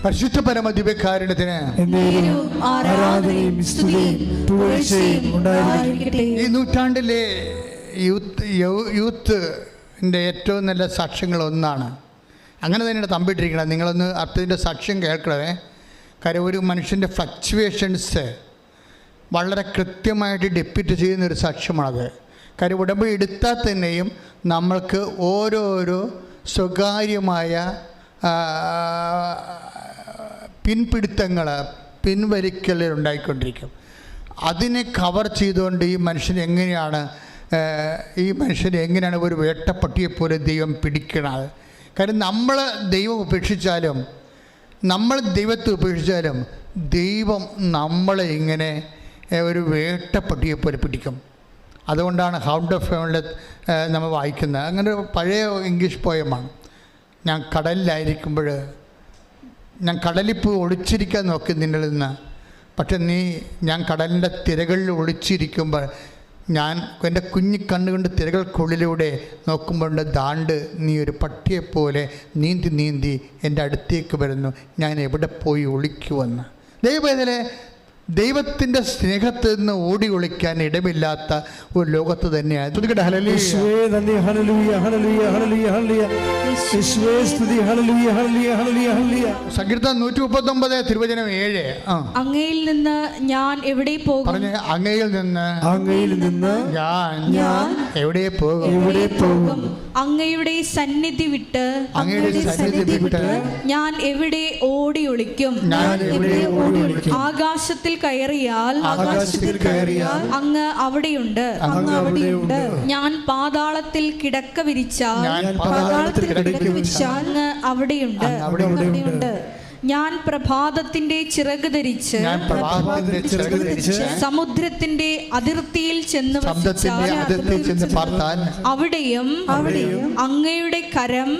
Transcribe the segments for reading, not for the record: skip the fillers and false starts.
പരിശുദ്ധ പരമ ദിവ്യകാരുണ്യത്തിന് ആരാധനയും സ്തുതിയും പുകഴ്ചയും ഉണ്ടായിരിക്കട്ടെ. ഈ നൂറ്റാണ്ടിലെ യൂത്തിന്റെ ഏറ്റവും നല്ല സാക്ഷ്യങ്ങളൊന്നാണ്. അങ്ങനെ തന്നെയാണ് തമ്പിട്ടിരിക്കണം. നിങ്ങളൊന്ന് അർത്ഥത്തിൻ്റെ സാക്ഷ്യം കേൾക്കണമേ. കാര്യം ഒരു മനുഷ്യൻ്റെ ഫ്ലക്ച്വേഷൻസ് വളരെ കൃത്യമായിട്ട് ഡെപ്പിറ്റ് ചെയ്യുന്നൊരു സാക്ഷ്യമാണത്. കാര്യം ഉടമ്പടി എടുത്താൽ തന്നെയും നമ്മൾക്ക് ഓരോരോ സ്വകാര്യമായ പിൻപിടുത്തങ്ങൾ, പിൻവലിക്കൽ ഉണ്ടായിക്കൊണ്ടിരിക്കും. അതിനെ കവർ ചെയ്തുകൊണ്ട് ഈ മനുഷ്യൻ എങ്ങനെയാണ് ഒരു വേട്ടപ്പട്ടിയെപ്പോലെ ദൈവം പിടിക്കണത്. കാര്യം നമ്മൾ ദൈവം ഉപേക്ഷിച്ചാലും നമ്മൾ ദൈവത്തെ ഉപേക്ഷിച്ചാലും ദൈവം നമ്മളെ ഇങ്ങനെ ഒരു വേട്ടപ്പട്ടിയെപ്പോലെ പിടിക്കും. അതുകൊണ്ടാണ് ഹൗണ്ട് ഓഫ് ഹെവനിൽ നമ്മൾ വായിക്കുന്നത്. അങ്ങനെ ഒരു പഴയ ഇംഗ്ലീഷ് പോയമാണ്. ഞാൻ കടലിലായിരിക്കുമ്പോൾ ഞാൻ കടലിപ്പോൾ ഒളിച്ചിരിക്കാൻ നോക്കി നിന്നിൽ നിന്ന്, പക്ഷെ ഞാൻ കടലിൻ്റെ തിരകളിൽ ഒളിച്ചിരിക്കുമ്പോൾ ഞാൻ എൻ്റെ കുഞ്ഞി കണ്ണുകൊണ്ട് തിരകൾക്കുള്ളിലൂടെ നോക്കുമ്പോൾ ദാണ്ട് നീ ഒരു പട്ടിയെപ്പോലെ നീന്തി എൻ്റെ അടുത്തേക്ക് വരുന്നു. ഞാൻ എവിടെ പോയി ഒളിക്കുമെന്ന്. ദൈവത്തിൻ്റെ സ്നേഹത്തിൽ നിന്ന് ഓടി ഒളിക്കാൻ ഇടമില്ലാത്ത ഒരു ലോകത്ത് തന്നെയാണ്. സങ്കീർത്തനം 139 തിരുവചനം 7. അങ്ങയിൽ നിന്ന് ഞാൻ എവിടെ പോകും? പറഞ്ഞ അങ്ങയിൽ നിന്ന് ഞാൻ എവിടെ പോകും? അങ്ങയുടെ സന്നിധി വിട്ട് ഞാൻ എവിടെ ഓടി ഒളിക്കും? ആകാശത്തിൽ കയറിയാൽ അങ്ങ് അവിടെയുണ്ട്. ഞാൻ പാതാളത്തിൽ കിടക്ക വിരിച്ചാൽ അങ്ങ് അവിടെയുണ്ട്. ഞാൻ പ്രഭാതത്തിന്റെ ചിറക് ധരിച്ച് സമുദ്രത്തിന്റെ അതിർത്തിയിൽ ചെന്ന് അവിടെയും അങ്ങയുടെ കരം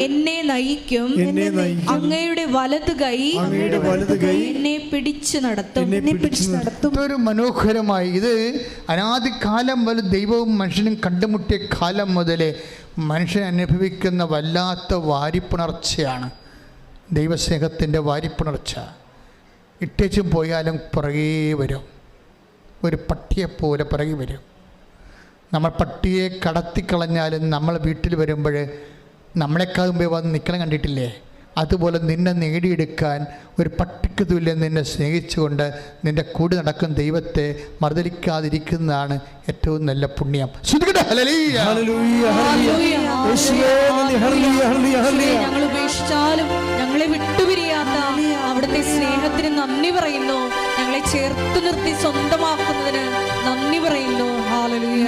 എന്നെ നയിക്കും. അങ്ങയുടെ വലത് കൈ എന്നെ പിടിച്ചു നടത്തും. ഒരു മനോഹരമായി ഇത് അനാദികാലം മുതൽ ദൈവവും മനുഷ്യനും കണ്ടുമുട്ടിയ കാലം മുതലേ മനുഷ്യൻ അനുഭവിക്കുന്ന വല്ലാത്ത വാരിപ്പുണർച്ചയാണ്. ദൈവസ്നേഹത്തിൻ്റെ വാരിപ്പുണർച്ച. ഇട്ടേച്ചും പോയാലും പുറകെ വരും. ഒരു പട്ടിയെപ്പോലെ പുറകെ വരും. നമ്മൾ പട്ടിയെ കടത്തിക്കളഞ്ഞാലും നമ്മൾ വീട്ടിൽ വരുമ്പോൾ നമ്മളെക്കാളുമ്പോൾ വന്ന് നിൽക്കണം കണ്ടിട്ടില്ലേ? അതുപോലെ നിന്നെ നേടിയെടുക്കാൻ ഒരു പട്ടിക്ക് തുല്യം നിന്നെ സ്നേഹിച്ചുകൊണ്ട് നിൻ്റെ കൂടെ നടക്കുന്ന ദൈവത്തെ മറുതലിക്കാതിരിക്കുന്നതാണ് ഏറ്റവും നല്ല പുണ്യം. ഞങ്ങൾ ഉപേക്ഷിച്ചാലും ഞങ്ങളെ വിട്ടുപിരിയാത്ത അവിടുത്തെ സ്നേഹത്തിന് നന്ദി പറയുന്നു. ഞങ്ങളെ ചേർത്ത് നിർത്തി സ്വന്തമാക്കുന്നതിന് നന്ദി പറയുന്നു. ഹല്ലേലൂയ.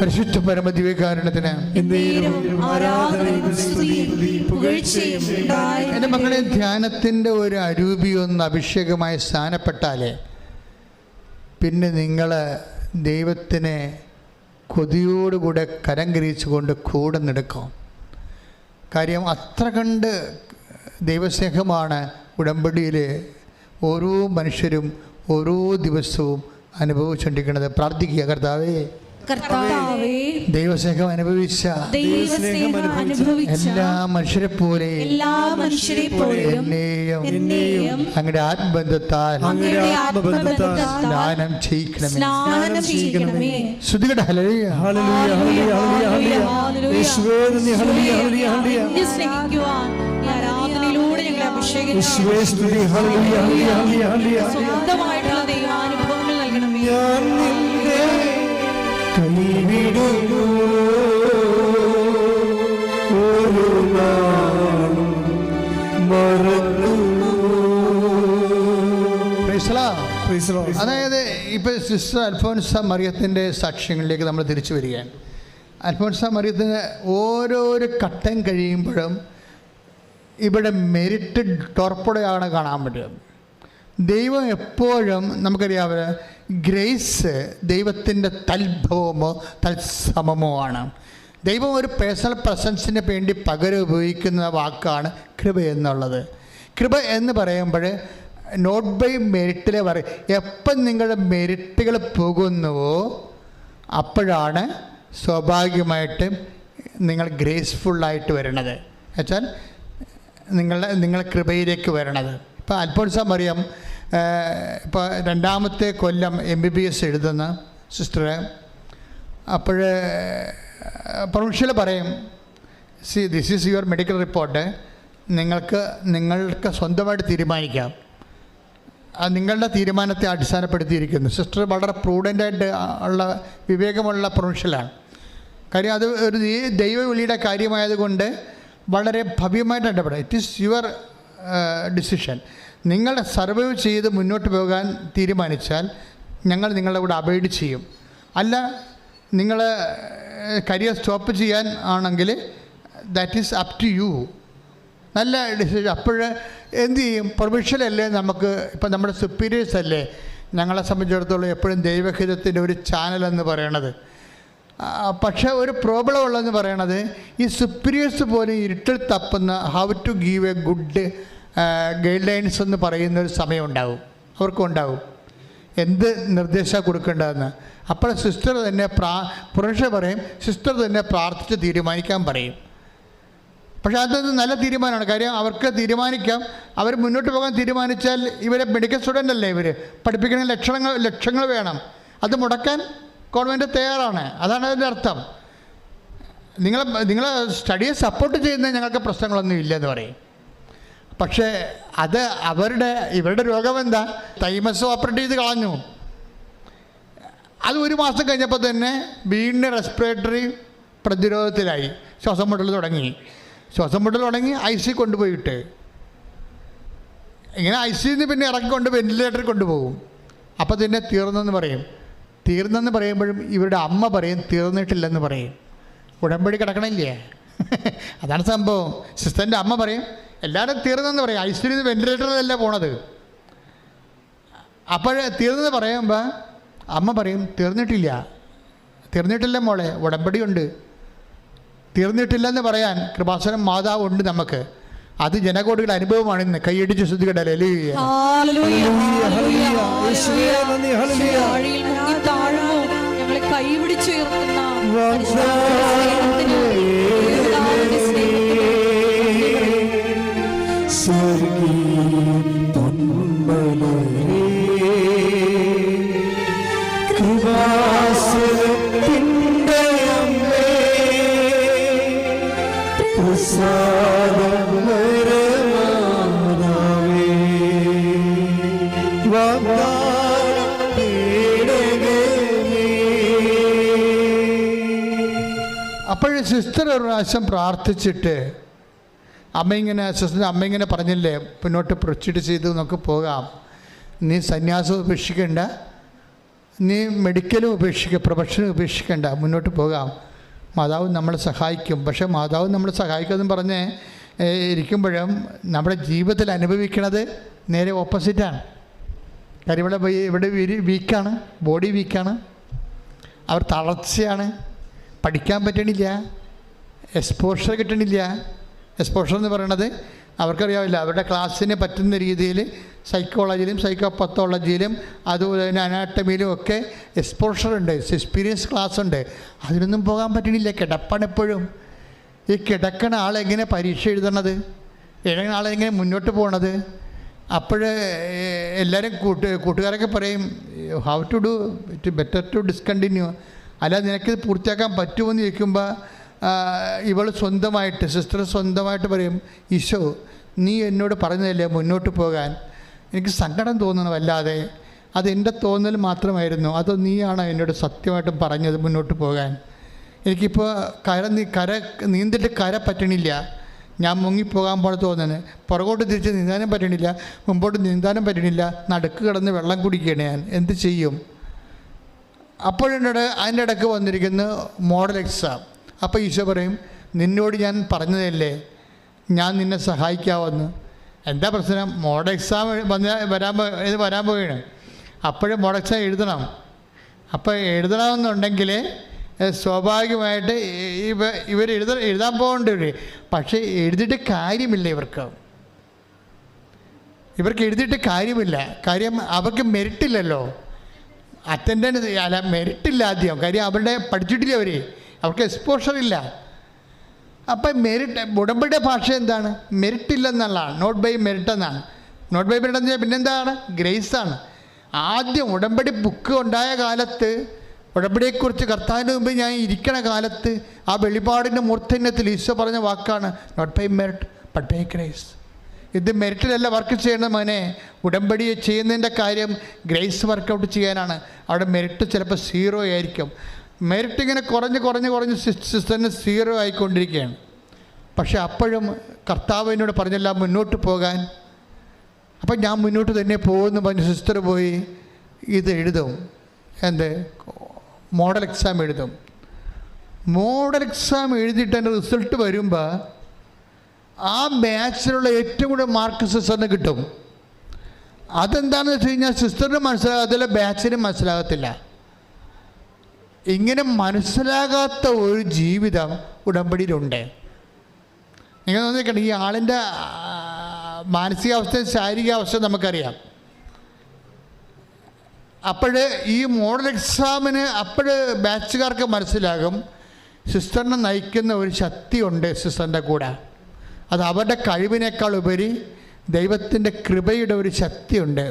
പരിശുദ്ധ പരമദിവ്യകാരുണ്യത്തിന് എൻ്റെ മക്കളെ, ധ്യാനത്തിൻ്റെ ഒരു അരൂപിയൊന്ന് അഭിഷേകമായി സ്ഥാനപ്പെട്ടാലേ പിന്നെ നിങ്ങൾ ദൈവത്തിനെ കൊതിയോടുകൂടെ കരം കരിച്ചുകൊണ്ട് കൂടെ നടക്കും. കാര്യം അത്ര കണ്ട് ദൈവസ്നേഹമാണ് ഉടമ്പടിയിൽ ഓരോ മനുഷ്യരും ഓരോ ദിവസവും അനുഭവിച്ചുകൊണ്ടിരിക്കുന്നത്. പ്രാർത്ഥിക്കുക, കർത്താവേ കർത്താവേ ദൈവസ്നേഹം അനുഭവിച്ച ദൈവസ്നേഹം അനുഭവിച്ച എല്ലാ മനുഷ്യരെ പോലെ എല്ലാ മനുഷ്യരെ പോലെയും എന്നെയും അങ്ങയുടെ ആത്മബന്ധത്താൽ സ്നാനം ചെയ്യിക്കണമേ. ശ്രുതികട ഹല്ലേലൂയ. നിന്നെ സ്നേഹിക്കുവാൻ ഈ ആരാധനയിലൂടെ ഞങ്ങളെ അഭിഷേകം സ്വന്തമായിട്ടുള്ള ദൈവാനുഭവങ്ങൾ നൽകണമേ. അതായത് ഇപ്പൊ സിസ്റ്റർ അൽഫോൻസ മറിയത്തിൻ്റെ സാക്ഷ്യങ്ങളിലേക്ക് നമ്മൾ തിരിച്ചു വരികയാണ്. അൽഫോൻസ മറിയത്തിന് ഓരോരോ ഘട്ടം കഴിയുമ്പോഴും ഇവിടെ മെരിറ്റ് ടോർപ്പടയാണ് കാണാൻ പറ്റുക. ദൈവം എപ്പോഴും നമുക്കറിയാവുന്ന ഗ്രേസ് ദൈവത്തിൻ്റെ തൽഭവമോ തത്സമമോ ആണ്. ദൈവം ഒരു പേഴ്സണൽ പ്രസൻസിന് വേണ്ടി പകരം ഉപയോഗിക്കുന്ന വാക്കാണ് കൃപ എന്നുള്ളത്. കൃപ എന്ന് പറയുമ്പോൾ നോട്ട് ബൈ മെരിറ്റിലെ പറയും. എപ്പം നിങ്ങളുടെ മെരിറ്റുകൾ പോകുന്നുവോ അപ്പോഴാണ് സ്വാഭാവികമായിട്ട് നിങ്ങൾ ഗ്രേസ്ഫുള്ളായിട്ട് വരണത്. വെച്ചാൽ നിങ്ങൾ കൃപയിലേക്ക് വരണത്. ഇപ്പോൾ അൽഫോൻസ മറിയം ഇപ്പോൾ 2ാമത്തെ കൊല്ലം MBBS എഴുതുന്ന സിസ്റ്ററെ, അപ്പോൾ പ്രൊഫഷണൽ പറയും, see this is your medical report, നിങ്ങൾക്ക് സ്വന്തമായിട്ട് തീരുമാനിക്കാം. അത് നിങ്ങളുടെ തീരുമാനത്തെ അടിസ്ഥാനപ്പെടുത്തിയിരിക്കുന്നു. സിസ്റ്റർ വളരെ പ്രൂഡൻ്റായിട്ട് ഉള്ള വിവേകമുള്ള പ്രൊഫഷണലാണ്. കാര്യം അത് ഒരു ദൈവവിളിയുടെ കാര്യമായതുകൊണ്ട് വളരെ ഭവ്യമായിട്ട് ഇടപെടും. It is your decision. നിങ്ങൾ സർവൈവ് ചെയ്ത് മുന്നോട്ട് പോകാൻ തീരുമാനിച്ചാൽ ഞങ്ങൾ നിങ്ങളുടെ കൂടെ അബൈഡ് ചെയ്യും. അല്ല, നിങ്ങൾ കരിയർ സ്റ്റോപ്പ് ചെയ്യാൻ ആണെങ്കിൽ that is up to you. നല്ല ഡിസിഷൻ. അപ്പോൾ എന്ത് ചെയ്യും? പ്രൊഫഷണൽ അല്ലേ നമുക്ക്, ഇപ്പം നമ്മുടെ സുപ്പീരിയേഴ്സ് അല്ലേ ഞങ്ങളെ സംബന്ധിച്ചിടത്തോളം എപ്പോഴും ദൈവഹിതത്തിൻ്റെ ഒരു ചാനലെന്ന് പറയണത്. പക്ഷേ ഒരു പ്രോബ്ലം ഉള്ളതെന്ന് പറയണത് ഈ സുപ്പീരിയേഴ്സ് പോലും ഇരുട്ടിൽ തപ്പുന്ന how to give a good guidelines എന്ന് പറയുന്നൊരു സമയം ഉണ്ടാവും, അവർക്കും ഉണ്ടാവും, എന്ത് നിർദ്ദേശം കൊടുക്കേണ്ടതെന്ന്. അപ്പോൾ സിസ്റ്റർ തന്നെ പുരുഷ പറയും, സിസ്റ്റർ തന്നെ പ്രാർത്ഥിച്ച് തീരുമാനിക്കാൻ പറയും. പക്ഷേ അതൊരു നല്ല തീരുമാനമാണ്. കാര്യം അവർക്ക് തീരുമാനിക്കാം. അവർ മുന്നോട്ട് പോകാൻ തീരുമാനിച്ചാൽ ഇവരെ മെഡിക്കൽ സ്റ്റുഡൻ്റ് അല്ലേ, ഇവർ പഠിപ്പിക്കുന്ന ലക്ഷങ്ങൾ വേണം. അത് മുടക്കാൻ ഗവൺമെൻറ് തയ്യാറാണ്. അതാണ് അതിൻ്റെ അർത്ഥം. നിങ്ങൾ സ്റ്റഡിയെ സപ്പോർട്ട് ചെയ്യുന്ന ഞങ്ങൾക്ക് പ്രശ്നങ്ങളൊന്നും ഇല്ലെന്ന് പറയും. പക്ഷേ അത് ഇവരുടെ രോഗം എന്താ? തൈമസ് ഓപ്പറേറ്റ് ചെയ്ത് കളഞ്ഞു. അത് 1 മാസം കഴിഞ്ഞപ്പോൾ തന്നെ വീണ്ടും റെസ്പിറേറ്ററി പ്രതിരോധത്തിലായി. ശ്വാസം മുട്ടൽ തുടങ്ങി IC കൊണ്ടുപോയിട്ട് ഇങ്ങനെ ICന്ന് പിന്നെ ഇറക്കിക്കൊണ്ട് വെന്റിലേറ്ററിൽ കൊണ്ടുപോകും. അപ്പോൾ തന്നെ തീർന്നെന്ന് പറയുമ്പോഴും ഇവരുടെ അമ്മ പറയും തീർന്നിട്ടില്ലെന്ന് പറയും. ഉടമ്പടി കിടക്കണില്ലേ? അതാണ് സംഭവം. സിസ്റ്ററിൻ്റെ അമ്മ പറയും എല്ലാവരും തീർന്നെന്ന് പറയും. ICന്ന് വെന്റിലേറ്ററിലല്ല പോണത്. അപ്പോൾ തീർന്നെന്ന് പറയുമ്പോൾ അമ്മ പറയും തീർന്നിട്ടില്ല മോളെ, ഉടമ്പടിയുണ്ട്. തീർന്നിട്ടില്ലെന്ന് പറയാൻ കൃപാസനം മാതാവ് ഉണ്ട് നമുക്ക്. അത് ജനകോടികളുടെ അനുഭവമാണ്. ഇന്ന് കൈയടിച്ച് ശ്രദ്ധിക്കട്ടെ. ഞങ്ങളെ കൈപിടിച്ചുയർത്തുന്ന അപ്പോൾ സിസ്റ്റർ ഒരു പ്രാവശ്യം പ്രാർത്ഥിച്ചിട്ട് സിസ്റ്ററിൻ്റെ അമ്മ ഇങ്ങനെ പറഞ്ഞില്ലേ, മുന്നോട്ട് പ്രൊസീഡ് ചെയ്ത് നമുക്ക് പോകാം, നീ സന്യാസം ഉപേക്ഷിക്കേണ്ട, നീ മെഡിക്കലും പ്രൊഫഷനും ഉപേക്ഷിക്കേണ്ട, മുന്നോട്ട് പോകാം, മാതാവ് നമ്മളെ സഹായിക്കും. പക്ഷേ മാതാവ് നമ്മളെ സഹായിക്കുമെന്ന് പറഞ്ഞ് ഇരിക്കുമ്പോഴും നമ്മുടെ ജീവിതത്തിൽ അനുഭവിക്കുന്നത് നേരെ ഓപ്പോസിറ്റാണ്. കാര്യം ഇവിടെ വീക്കാണ്, ബോഡി വീക്കാണ്, അവർ തളർച്ചയാണ്, പഠിക്കാൻ പറ്റണില്ല, എക്സ്പോഷർ കിട്ടണില്ല. എക്സ്പോഷർ എന്ന് പറയണത് അവർക്കറിയാവില്ല, അവരുടെ ക്ലാസ്സിന് പറ്റുന്ന രീതിയിൽ സൈക്കോളജിയിലും സൈക്കോപത്തോളജിയിലും അതുപോലെ തന്നെ അനാട്ടമിയിലും ഒക്കെ എക്സ്പോഷർ ഉണ്ട്, എക്സ്പീരിയൻസ് ക്ലാസ് ഉണ്ട്. അതിനൊന്നും പോകാൻ പറ്റണില്ല. കിടപ്പാണ് എപ്പോഴും. ഈ കിടക്കണ ആളെങ്ങനെ പരീക്ഷ എഴുതണത്? എഴുതുന്ന ആളെങ്ങനെ മുന്നോട്ട് പോകണത്? അപ്പോൾ എല്ലാവരും കൂട്ടുകാരൊക്കെ പറയും how to do it better to discontinue. അല്ലാതെ നിനക്കിത് പൂർത്തിയാക്കാൻ പറ്റുമെന്ന് ചോദിക്കുമ്പോൾ ഇവൾ സ്വന്തമായിട്ട്, സിസ്റ്റർ സ്വന്തമായിട്ട് പറയും, ഈശോ നീ എന്നോട് പറഞ്ഞതല്ലേ മുന്നോട്ട് പോകാൻ. എനിക്ക് സങ്കടം തോന്നണം വല്ലാതെ. അതെൻ്റെ തോന്നൽ മാത്രമായിരുന്നു, അതോ നീയാണോ എന്നോട് സത്യമായിട്ടും പറഞ്ഞത് മുന്നോട്ട് പോകാൻ? എനിക്കിപ്പോൾ കര നീന്തിട്ട് കര പറ്റണില്ല. ഞാൻ മുങ്ങിപ്പോകാൻ പോലെ തോന്നുന്നത്. പുറകോട്ട് തിരിച്ച് നീന്താനും പറ്റണില്ല, മുമ്പോട്ട് നീന്താനും പറ്റണില്ല. നടുക്ക് കിടന്ന് വെള്ളം കുടിക്കുകയാണ് ഞാൻ. എന്ത് ചെയ്യും? അപ്പോഴെന്നോട് അതിൻ്റെ ഇടയ്ക്ക് വന്നിരിക്കുന്ന മോഡൽ എക്സാം. അപ്പോൾ ഈശോ പറയും, നിന്നോട് ഞാൻ പറഞ്ഞതല്ലേ ഞാൻ നിന്നെ സഹായിക്കാമെന്ന്. എന്താ പ്രശ്നം? മോഡൽ എക്സാം വരാൻ പോവുകയാണ്. അപ്പോഴും മോഡൽ എക്സാം എഴുതണം. അപ്പോൾ എഴുതണമെന്നുണ്ടെങ്കിൽ സ്വാഭാവികമായിട്ട് ഇവർ എഴുതാൻ പോകേണ്ടവർ. പക്ഷേ എഴുതിയിട്ട് കാര്യമില്ല. ഇവർക്ക് എഴുതിയിട്ട് കാര്യമില്ല. കാര്യം അവർക്ക് മെറിറ്റില്ലല്ലോ. അറ്റൻഡൻസ് അല്ല, മെറിറ്റില്ല ആദ്യം. കാര്യം അവരുടെ പഠിച്ചിട്ടില്ല അവർക്ക് എക്സ്പോഷർ ഇല്ല. അപ്പം മെറിറ്റ്, ഉടമ്പടിയുടെ ഭാഷ എന്താണ്? മെറിറ്റ് ഇല്ലെന്നുള്ളതാണ്. നോട്ട് ബൈ മെറിറ്റ് എന്നാണ്. നോട്ട് ബൈ മെറിറ്റ് എന്ന് വെച്ചാൽ പിന്നെന്താണ്? ഗ്രേസാണ്. ആദ്യം ഉടമ്പടി ബുക്ക് ഉണ്ടായ കാലത്ത്, ഉടമ്പടിയെക്കുറിച്ച് കർത്താവിൻ്റെ മുമ്പ് ഞാൻ ഇരിക്കണ കാലത്ത്, ആ വെളിപാടിൻ്റെ മൂർധന്യത്തിൽ ഈശോ പറഞ്ഞ വാക്കാണ് not by merit but by grace. ഇത് മെറിറ്റിലല്ല വർക്ക് ചെയ്യുന്ന മോനെ. ഉടമ്പടി ചെയ്യുന്നതിൻ്റെ കാര്യം ഗ്രേസ് വർക്കൗട്ട് ചെയ്യാനാണ്. അവിടെ മെറിറ്റ് ചിലപ്പോൾ 0 ആയിരിക്കും. മെറിറ്റ് ഇങ്ങനെ കുറഞ്ഞ് സിസ്റ്ററിന് 0 ആയിക്കൊണ്ടിരിക്കുകയാണ്. പക്ഷെ അപ്പോഴും കർത്താവ് എന്നോട് പറഞ്ഞല്ല മുന്നോട്ട് പോകാൻ. അപ്പം ഞാൻ മുന്നോട്ട് തന്നെ പോകുമെന്ന് പറഞ്ഞ് സിസ്റ്റർ പോയി ഇത് എഴുതും. എന്ത്? മോഡൽ എക്സാം എഴുതും. മോഡൽ എക്സാം എഴുതിയിട്ട് എൻ്റെ റിസൾട്ട് വരുമ്പോൾ ആ ബാച്ചിലുള്ള ഏറ്റവും കൂടുതൽ മാർക്ക് സിസ്റ്ററിന് കിട്ടും. അതെന്താണെന്ന് വെച്ച് കഴിഞ്ഞാൽ സിസ്റ്ററിന് മനസ്സിലാകത്തില്ല, ബാച്ചിനും മനസ്സിലാകത്തില്ല. ഇങ്ങനെ മനസ്സിലാകാത്ത ഒരു ജീവിതം ഉടമ്പടിയിലുണ്ട്. നിങ്ങൾ നോക്കിക്കണ്ട, ഈ ആളിൻ്റെ മാനസികാവസ്ഥയും ശാരീരികാവസ്ഥ നമുക്കറിയാം. അപ്പോൾ ഈ മോഡൽ എക്സാമിന് ബാച്ചുകാർക്ക് മനസ്സിലാകും സിസ്റ്ററിനെ നയിക്കുന്ന ഒരു ശക്തിയുണ്ട് സിസ്റ്ററിൻ്റെ കൂടെ. അത് അവരുടെ കഴിവിനേക്കാൾ ഉപരി ദൈവത്തിൻ്റെ കൃപയുടെ ഒരു ശക്തിയുണ്ട്.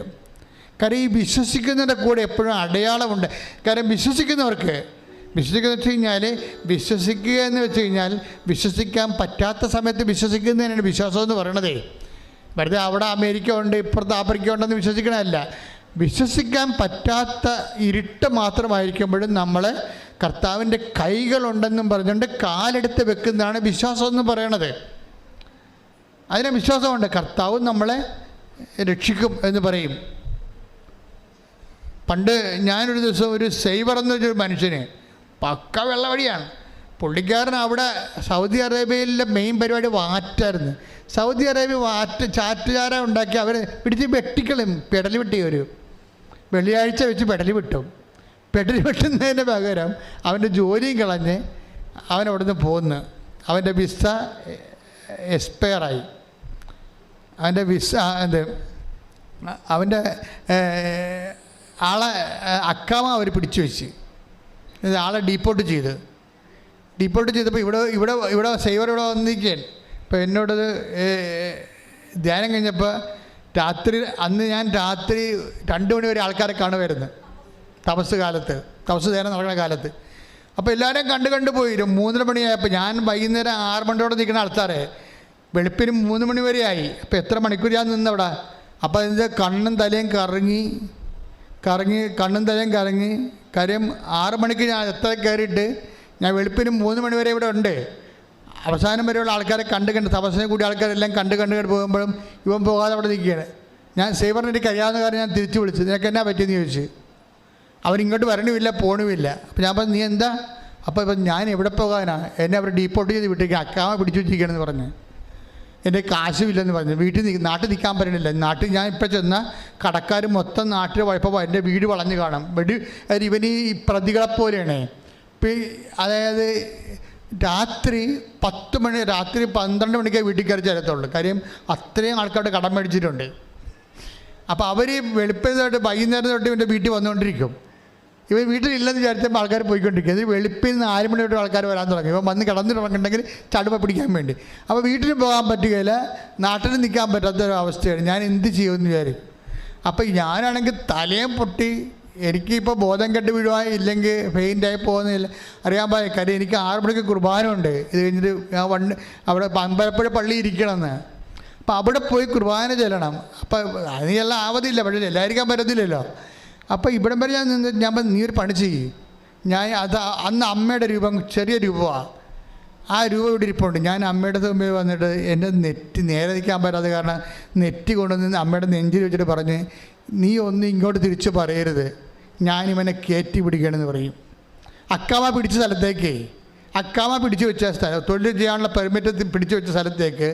കാര്യം ഈ വിശ്വസിക്കുന്നതിൻ്റെ കൂടെ എപ്പോഴും അടയാളമുണ്ട്. കാര്യം വിശ്വസിക്കുന്നവർക്ക് വെച്ച് കഴിഞ്ഞാൽ വിശ്വസിക്കുക എന്ന് വെച്ച് കഴിഞ്ഞാൽ വിശ്വസിക്കാൻ പറ്റാത്ത സമയത്ത് വിശ്വസിക്കുന്നതിനാണ് വിശ്വാസം എന്ന് പറയണതേ. വെറുതെ അവിടെ അമേരിക്ക ഉണ്ട് ഇപ്പുറത്ത് ആഫ്രിക്ക ഉണ്ടെന്ന് വിശ്വസിക്കണമല്ല. വിശ്വസിക്കാൻ പറ്റാത്ത ഇരുട്ട് മാത്രമായിരിക്കുമ്പോഴും നമ്മൾ കർത്താവിൻ്റെ കൈകളുണ്ടെന്നും പറഞ്ഞുകൊണ്ട് കാലെടുത്ത് വെക്കുന്നതാണ് വിശ്വാസം എന്ന് പറയണത്. അതിന് വിശ്വാസമുണ്ട്, കർത്താവ് നമ്മളെ രക്ഷിക്കും എന്ന് പറയും. പണ്ട് ഞാനൊരു ദിവസം ഒരു സൈവർ എന്നൊരു മനുഷ്യന് പക്ക വെള്ളവടിയാണ്. പുള്ളിക്കാരൻ അവിടെ സൗദി അറേബ്യയിലെ മെയിൻ പരിപാടി വാറ്റായിരുന്നു. സൗദി അറേബ്യ ചാറ്റുചാര ഉണ്ടാക്കി അവർ പിടിച്ച് വെട്ടിക്കളും. പെടൽ വെട്ടി ഒരു വെള്ളിയാഴ്ച വെച്ച് പെടൽ വിട്ടും. പെടൽ വെട്ടുന്നതിന് പകരം അവൻ്റെ ജോലിയും കളഞ്ഞ് അവൻ അവിടെ നിന്ന് പോന്ന്. അവൻ്റെ വിസ എക്സ്പയറായി. അവൻ്റെ വിസ അവൻ്റെ ആളെ അക്കാമ അവർ പിടിച്ചു വെച്ച് ആളെ ഡീപ്പോർട്ട് ചെയ്തപ്പോൾ ഇവിടെ സൈവർ ഇവിടെ വന്നിരിക്കുകയാണ്. ഇപ്പോൾ എന്നോടത് ധ്യാനം കഴിഞ്ഞപ്പോൾ അന്ന് ഞാൻ രാത്രി 2 മണി വരെ ആൾക്കാരെ കാണുമായിരുന്നു. തപസ് ധ്യാനം നടക്കുന്ന കാലത്ത്. അപ്പോൾ എല്ലാവരെയും കണ്ടു പോയി. 3 മണിയായപ്പോൾ ഞാൻ വൈകുന്നേരം 6 മണിയോടെ നിൽക്കുന്ന ആൾക്കാരെ വെളുപ്പിന് 3 മണി വരെ ആയി. അപ്പോൾ എത്ര മണിക്കൂർ ഞാൻ നിന്നവിടെ. അപ്പോൾ അതിൻ്റെ കണ്ണും തലയും കറങ്ങി കാര്യം 6 മണിക്ക് ഞാൻ എത്ര കയറിയിട്ട് ഞാൻ വെളുപ്പിന് 3 മണി വരെ ഇവിടെ ഉണ്ട്. അവസാനം വരെയുള്ള ആൾക്കാരെ കണ്ട് തപസ്സിനെ കൂടി ആൾക്കാരെല്ലാം കണ്ട് പോകുമ്പോഴും ഇവൻ പോകാതെ അവിടെ നിൽക്കുകയാണ്. ഞാൻ സേവറിന് എനിക്ക് കഴിയാവുന്ന കാര്യം ഞാൻ തിരിച്ചു വിളിച്ചു. നിനക്ക് എന്നാ പറ്റിയെന്ന് ചോദിച്ചു. അവരിങ്ങോട്ട് വരണമില്ല പോണുമില്ല. അപ്പോൾ ഞാൻ പറഞ്ഞു നീ എന്താ? അപ്പോൾ ഇപ്പം ഞാൻ എവിടെ പോകാനാണ്? എന്നെ അവർ ഡീപ്പോർട്ട് ചെയ്ത് വിട്ടേക്ക് അക്കാമ പിടിച്ചു വെച്ചിരിക്കുകയാണെന്ന് പറഞ്ഞ്. എൻ്റെ കാശുമില്ലെന്ന് പറഞ്ഞു. നാട്ടിൽ നിൽക്കാൻ പറ്റണില്ല. നാട്ടിൽ ഞാൻ ഇപ്പോൾ ചെന്ന കടക്കാർ മൊത്തം നാട്ടിൽ വഴപ്പപ്പോൾ എൻ്റെ വീട് വളഞ്ഞ് കാണാം. ഇവൻ ഈ പ്രതികളെപ്പോലെയാണ്. അതായത് രാത്രി 12 മണിക്കേ വീട്ടിൽ കയറി ചേരത്തുള്ളൂ. കാര്യം അത്രയും ആൾക്കാരുടെ കടം മേടിച്ചിട്ടുണ്ട്. അപ്പോൾ അവർ വെളുപ്പിന് തൊട്ട് വൈകുന്നേരം തൊട്ട് ഇവൻ്റെ വീട്ടിൽ വന്നുകൊണ്ടിരിക്കും. ഇവൻ വീട്ടിലില്ലെന്ന് വിചാരിച്ചപ്പോൾ ആൾക്കാർ പോയിക്കൊണ്ടിരിക്കും. ഇത് വെളുപ്പിൽ നിന്ന് 4 മണി തൊട്ട് ആൾക്കാർ വരാൻ തുടങ്ങി. ഇവൻ വന്ന് കിടന്നിട്ടുണ്ടെങ്കിൽ ചടുവ പിടിക്കാൻ വേണ്ടി. അപ്പോൾ വീട്ടിൽ പോകാൻ പറ്റുകയില്ല, നാട്ടിൽ നിൽക്കാൻ പറ്റാത്തൊരവസ്ഥയാണ്. ഞാൻ എന്ത് ചെയ്യുമെന്ന് വിചാരിക്കും. അപ്പോൾ ഞാനാണെങ്കിൽ തലയും പൊട്ടി, എനിക്കിപ്പോൾ ബോധം കെട്ട് വീഴുവാൻ ഇല്ലെങ്കിൽ ഫെയിൻ്റായി പോകുന്നില്ല അറിയാൻ പാടില്ല. കാര്യം എനിക്ക് 6 മണിക്ക് കുർബാന ഉണ്ട്. ഇത് കഴിഞ്ഞിട്ട് ഞാൻ അവിടെ അമ്പലപ്പുഴ പള്ളി ഇരിക്കണമെന്ന്. അപ്പോൾ അവിടെ പോയി കുർബാന ചെല്ലണം. അപ്പോൾ അതിനെല്ലാം ആവതില്ല, പക്ഷേ എല്ലാവർക്കും പറ്റത്തില്ലല്ലോ. അപ്പോൾ ഇവിടം വരെ ഞാൻ നിന്നിട്ട് ഞാൻ നീ ഒരു പണി ചെയ്യും. ഞാൻ അന്ന് അമ്മയുടെ രൂപം ചെറിയ രൂപമാണ്. ആ രൂപം ഇവിടെ ഇരിപ്പുണ്ട്. ഞാൻ അമ്മയുടെ മുമ്പിൽ വന്നിട്ട് എൻ്റെ നെറ്റി നേരെ നിൽക്കാൻ പറ്റാതെ കാരണം നെറ്റി കൊണ്ടുവന്ന് അമ്മയുടെ നെഞ്ചിൽ വെച്ചിട്ട് പറഞ്ഞ്, നീ ഒന്നും ഇങ്ങോട്ട് തിരിച്ച് പറയരുത്, ഞാനിവനെ കയറ്റി പിടിക്കണമെന്ന് പറയും. അക്കാമ പിടിച്ച സ്ഥലത്തേക്ക്, അക്കാമ പിടിച്ചു വെച്ച സ്ഥലം, തൊഴിൽ ചെയ്യാനുള്ള പെർമിറ്റ് പിടിച്ചു വെച്ച സ്ഥലത്തേക്ക്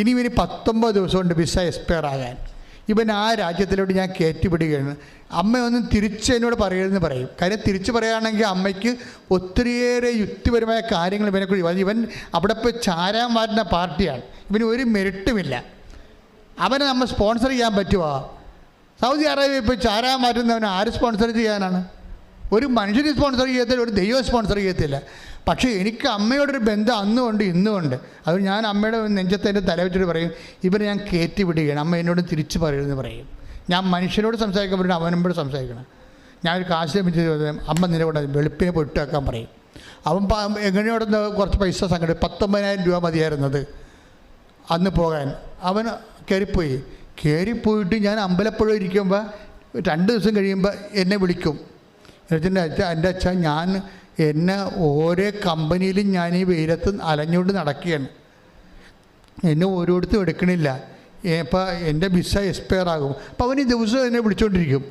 ഇനി 19 ദിവസം കൊണ്ട് വിസ എക്സ്പയർ ആകാൻ. ഇവൻ ആ രാജ്യത്തിലോട്ട് ഞാൻ കയറ്റി പിടിക്കുകയാണ്. അമ്മയൊന്നും തിരിച്ച് എന്നോട് പറയരുതെന്ന് പറയും. കാര്യം തിരിച്ച് പറയുകയാണെങ്കിൽ അമ്മയ്ക്ക് ഒത്തിരിയേറെ യുക്തിപരമായ കാര്യങ്ങൾ ഇവനെക്കുറിച്ച്. ഇവൻ അവിടെ പോയി ചാരാൻ മാറ്റുന്ന പാർട്ടിയാണ്. ഇവന് ഒരു മെറിറ്റുമില്ല. അവനെ നമ്മൾ സ്പോൺസർ ചെയ്യാൻ പറ്റുമോ? സൗദി അറേബ്യ ഇപ്പോൾ ചാരാൻ മാറ്റുന്നവനെ ആര് സ്പോൺസർ ചെയ്യാനാണ്? ഒരു മനുഷ്യന് സ്പോൺസർ ചെയ്യത്തില്ല, ഒരു ദൈവം സ്പോൺസർ ചെയ്യത്തില്ല. പക്ഷേ എനിക്ക് അമ്മയോടൊരു ബന്ധം അന്നുമുണ്ട് ഇന്നുമുണ്ട്. അത് ഞാൻ അമ്മയുടെ നെഞ്ചത്തെ തല വെച്ചിട്ട് പറയും, ഇവരെ ഞാൻ കയറ്റി വിടുകയാണ്, അമ്മ എന്നോട് തിരിച്ച് പറയുമെന്ന് പറയും. ഞാൻ മനുഷ്യനോട് സംസാരിക്കാൻ പറ്റും, അവനോട് സംസാരിക്കണം. ഞാനൊരു കാശ് ലഭിച്ച് അമ്മ നിലകൊണ്ട് വെളുപ്പിനെ പൊട്ട് വെക്കാൻ പറയും. അവൻ എങ്ങനെയോടൊന്ന് കുറച്ച് പൈസ സംഘടിപ്പിച്ച് 19,000 രൂപ മതിയായിരുന്നത് അന്ന് പോകാൻ. അവൻ കയറിപ്പോയിട്ട് ഞാൻ അമ്പലപ്പുഴ ഇരിക്കുമ്പോൾ 2 ദിവസം കഴിയുമ്പോൾ എന്നെ വിളിക്കും. എൻ്റെ അച്ഛ ഞാൻ എന്നെ ഓരോ കമ്പനിയിലും ഞാൻ ഈ വെയിലത്ത് അലഞ്ഞുകൊണ്ട് നടക്കുകയാണ്, എന്നെ ഓരോരുത്തും എടുക്കണില്ല, ഇപ്പോൾ എൻ്റെ വിസ എക്സ്പയർ ആകും. അപ്പോൾ അവന് ദിവസം എന്നെ വിളിച്ചുകൊണ്ടിരിക്കും.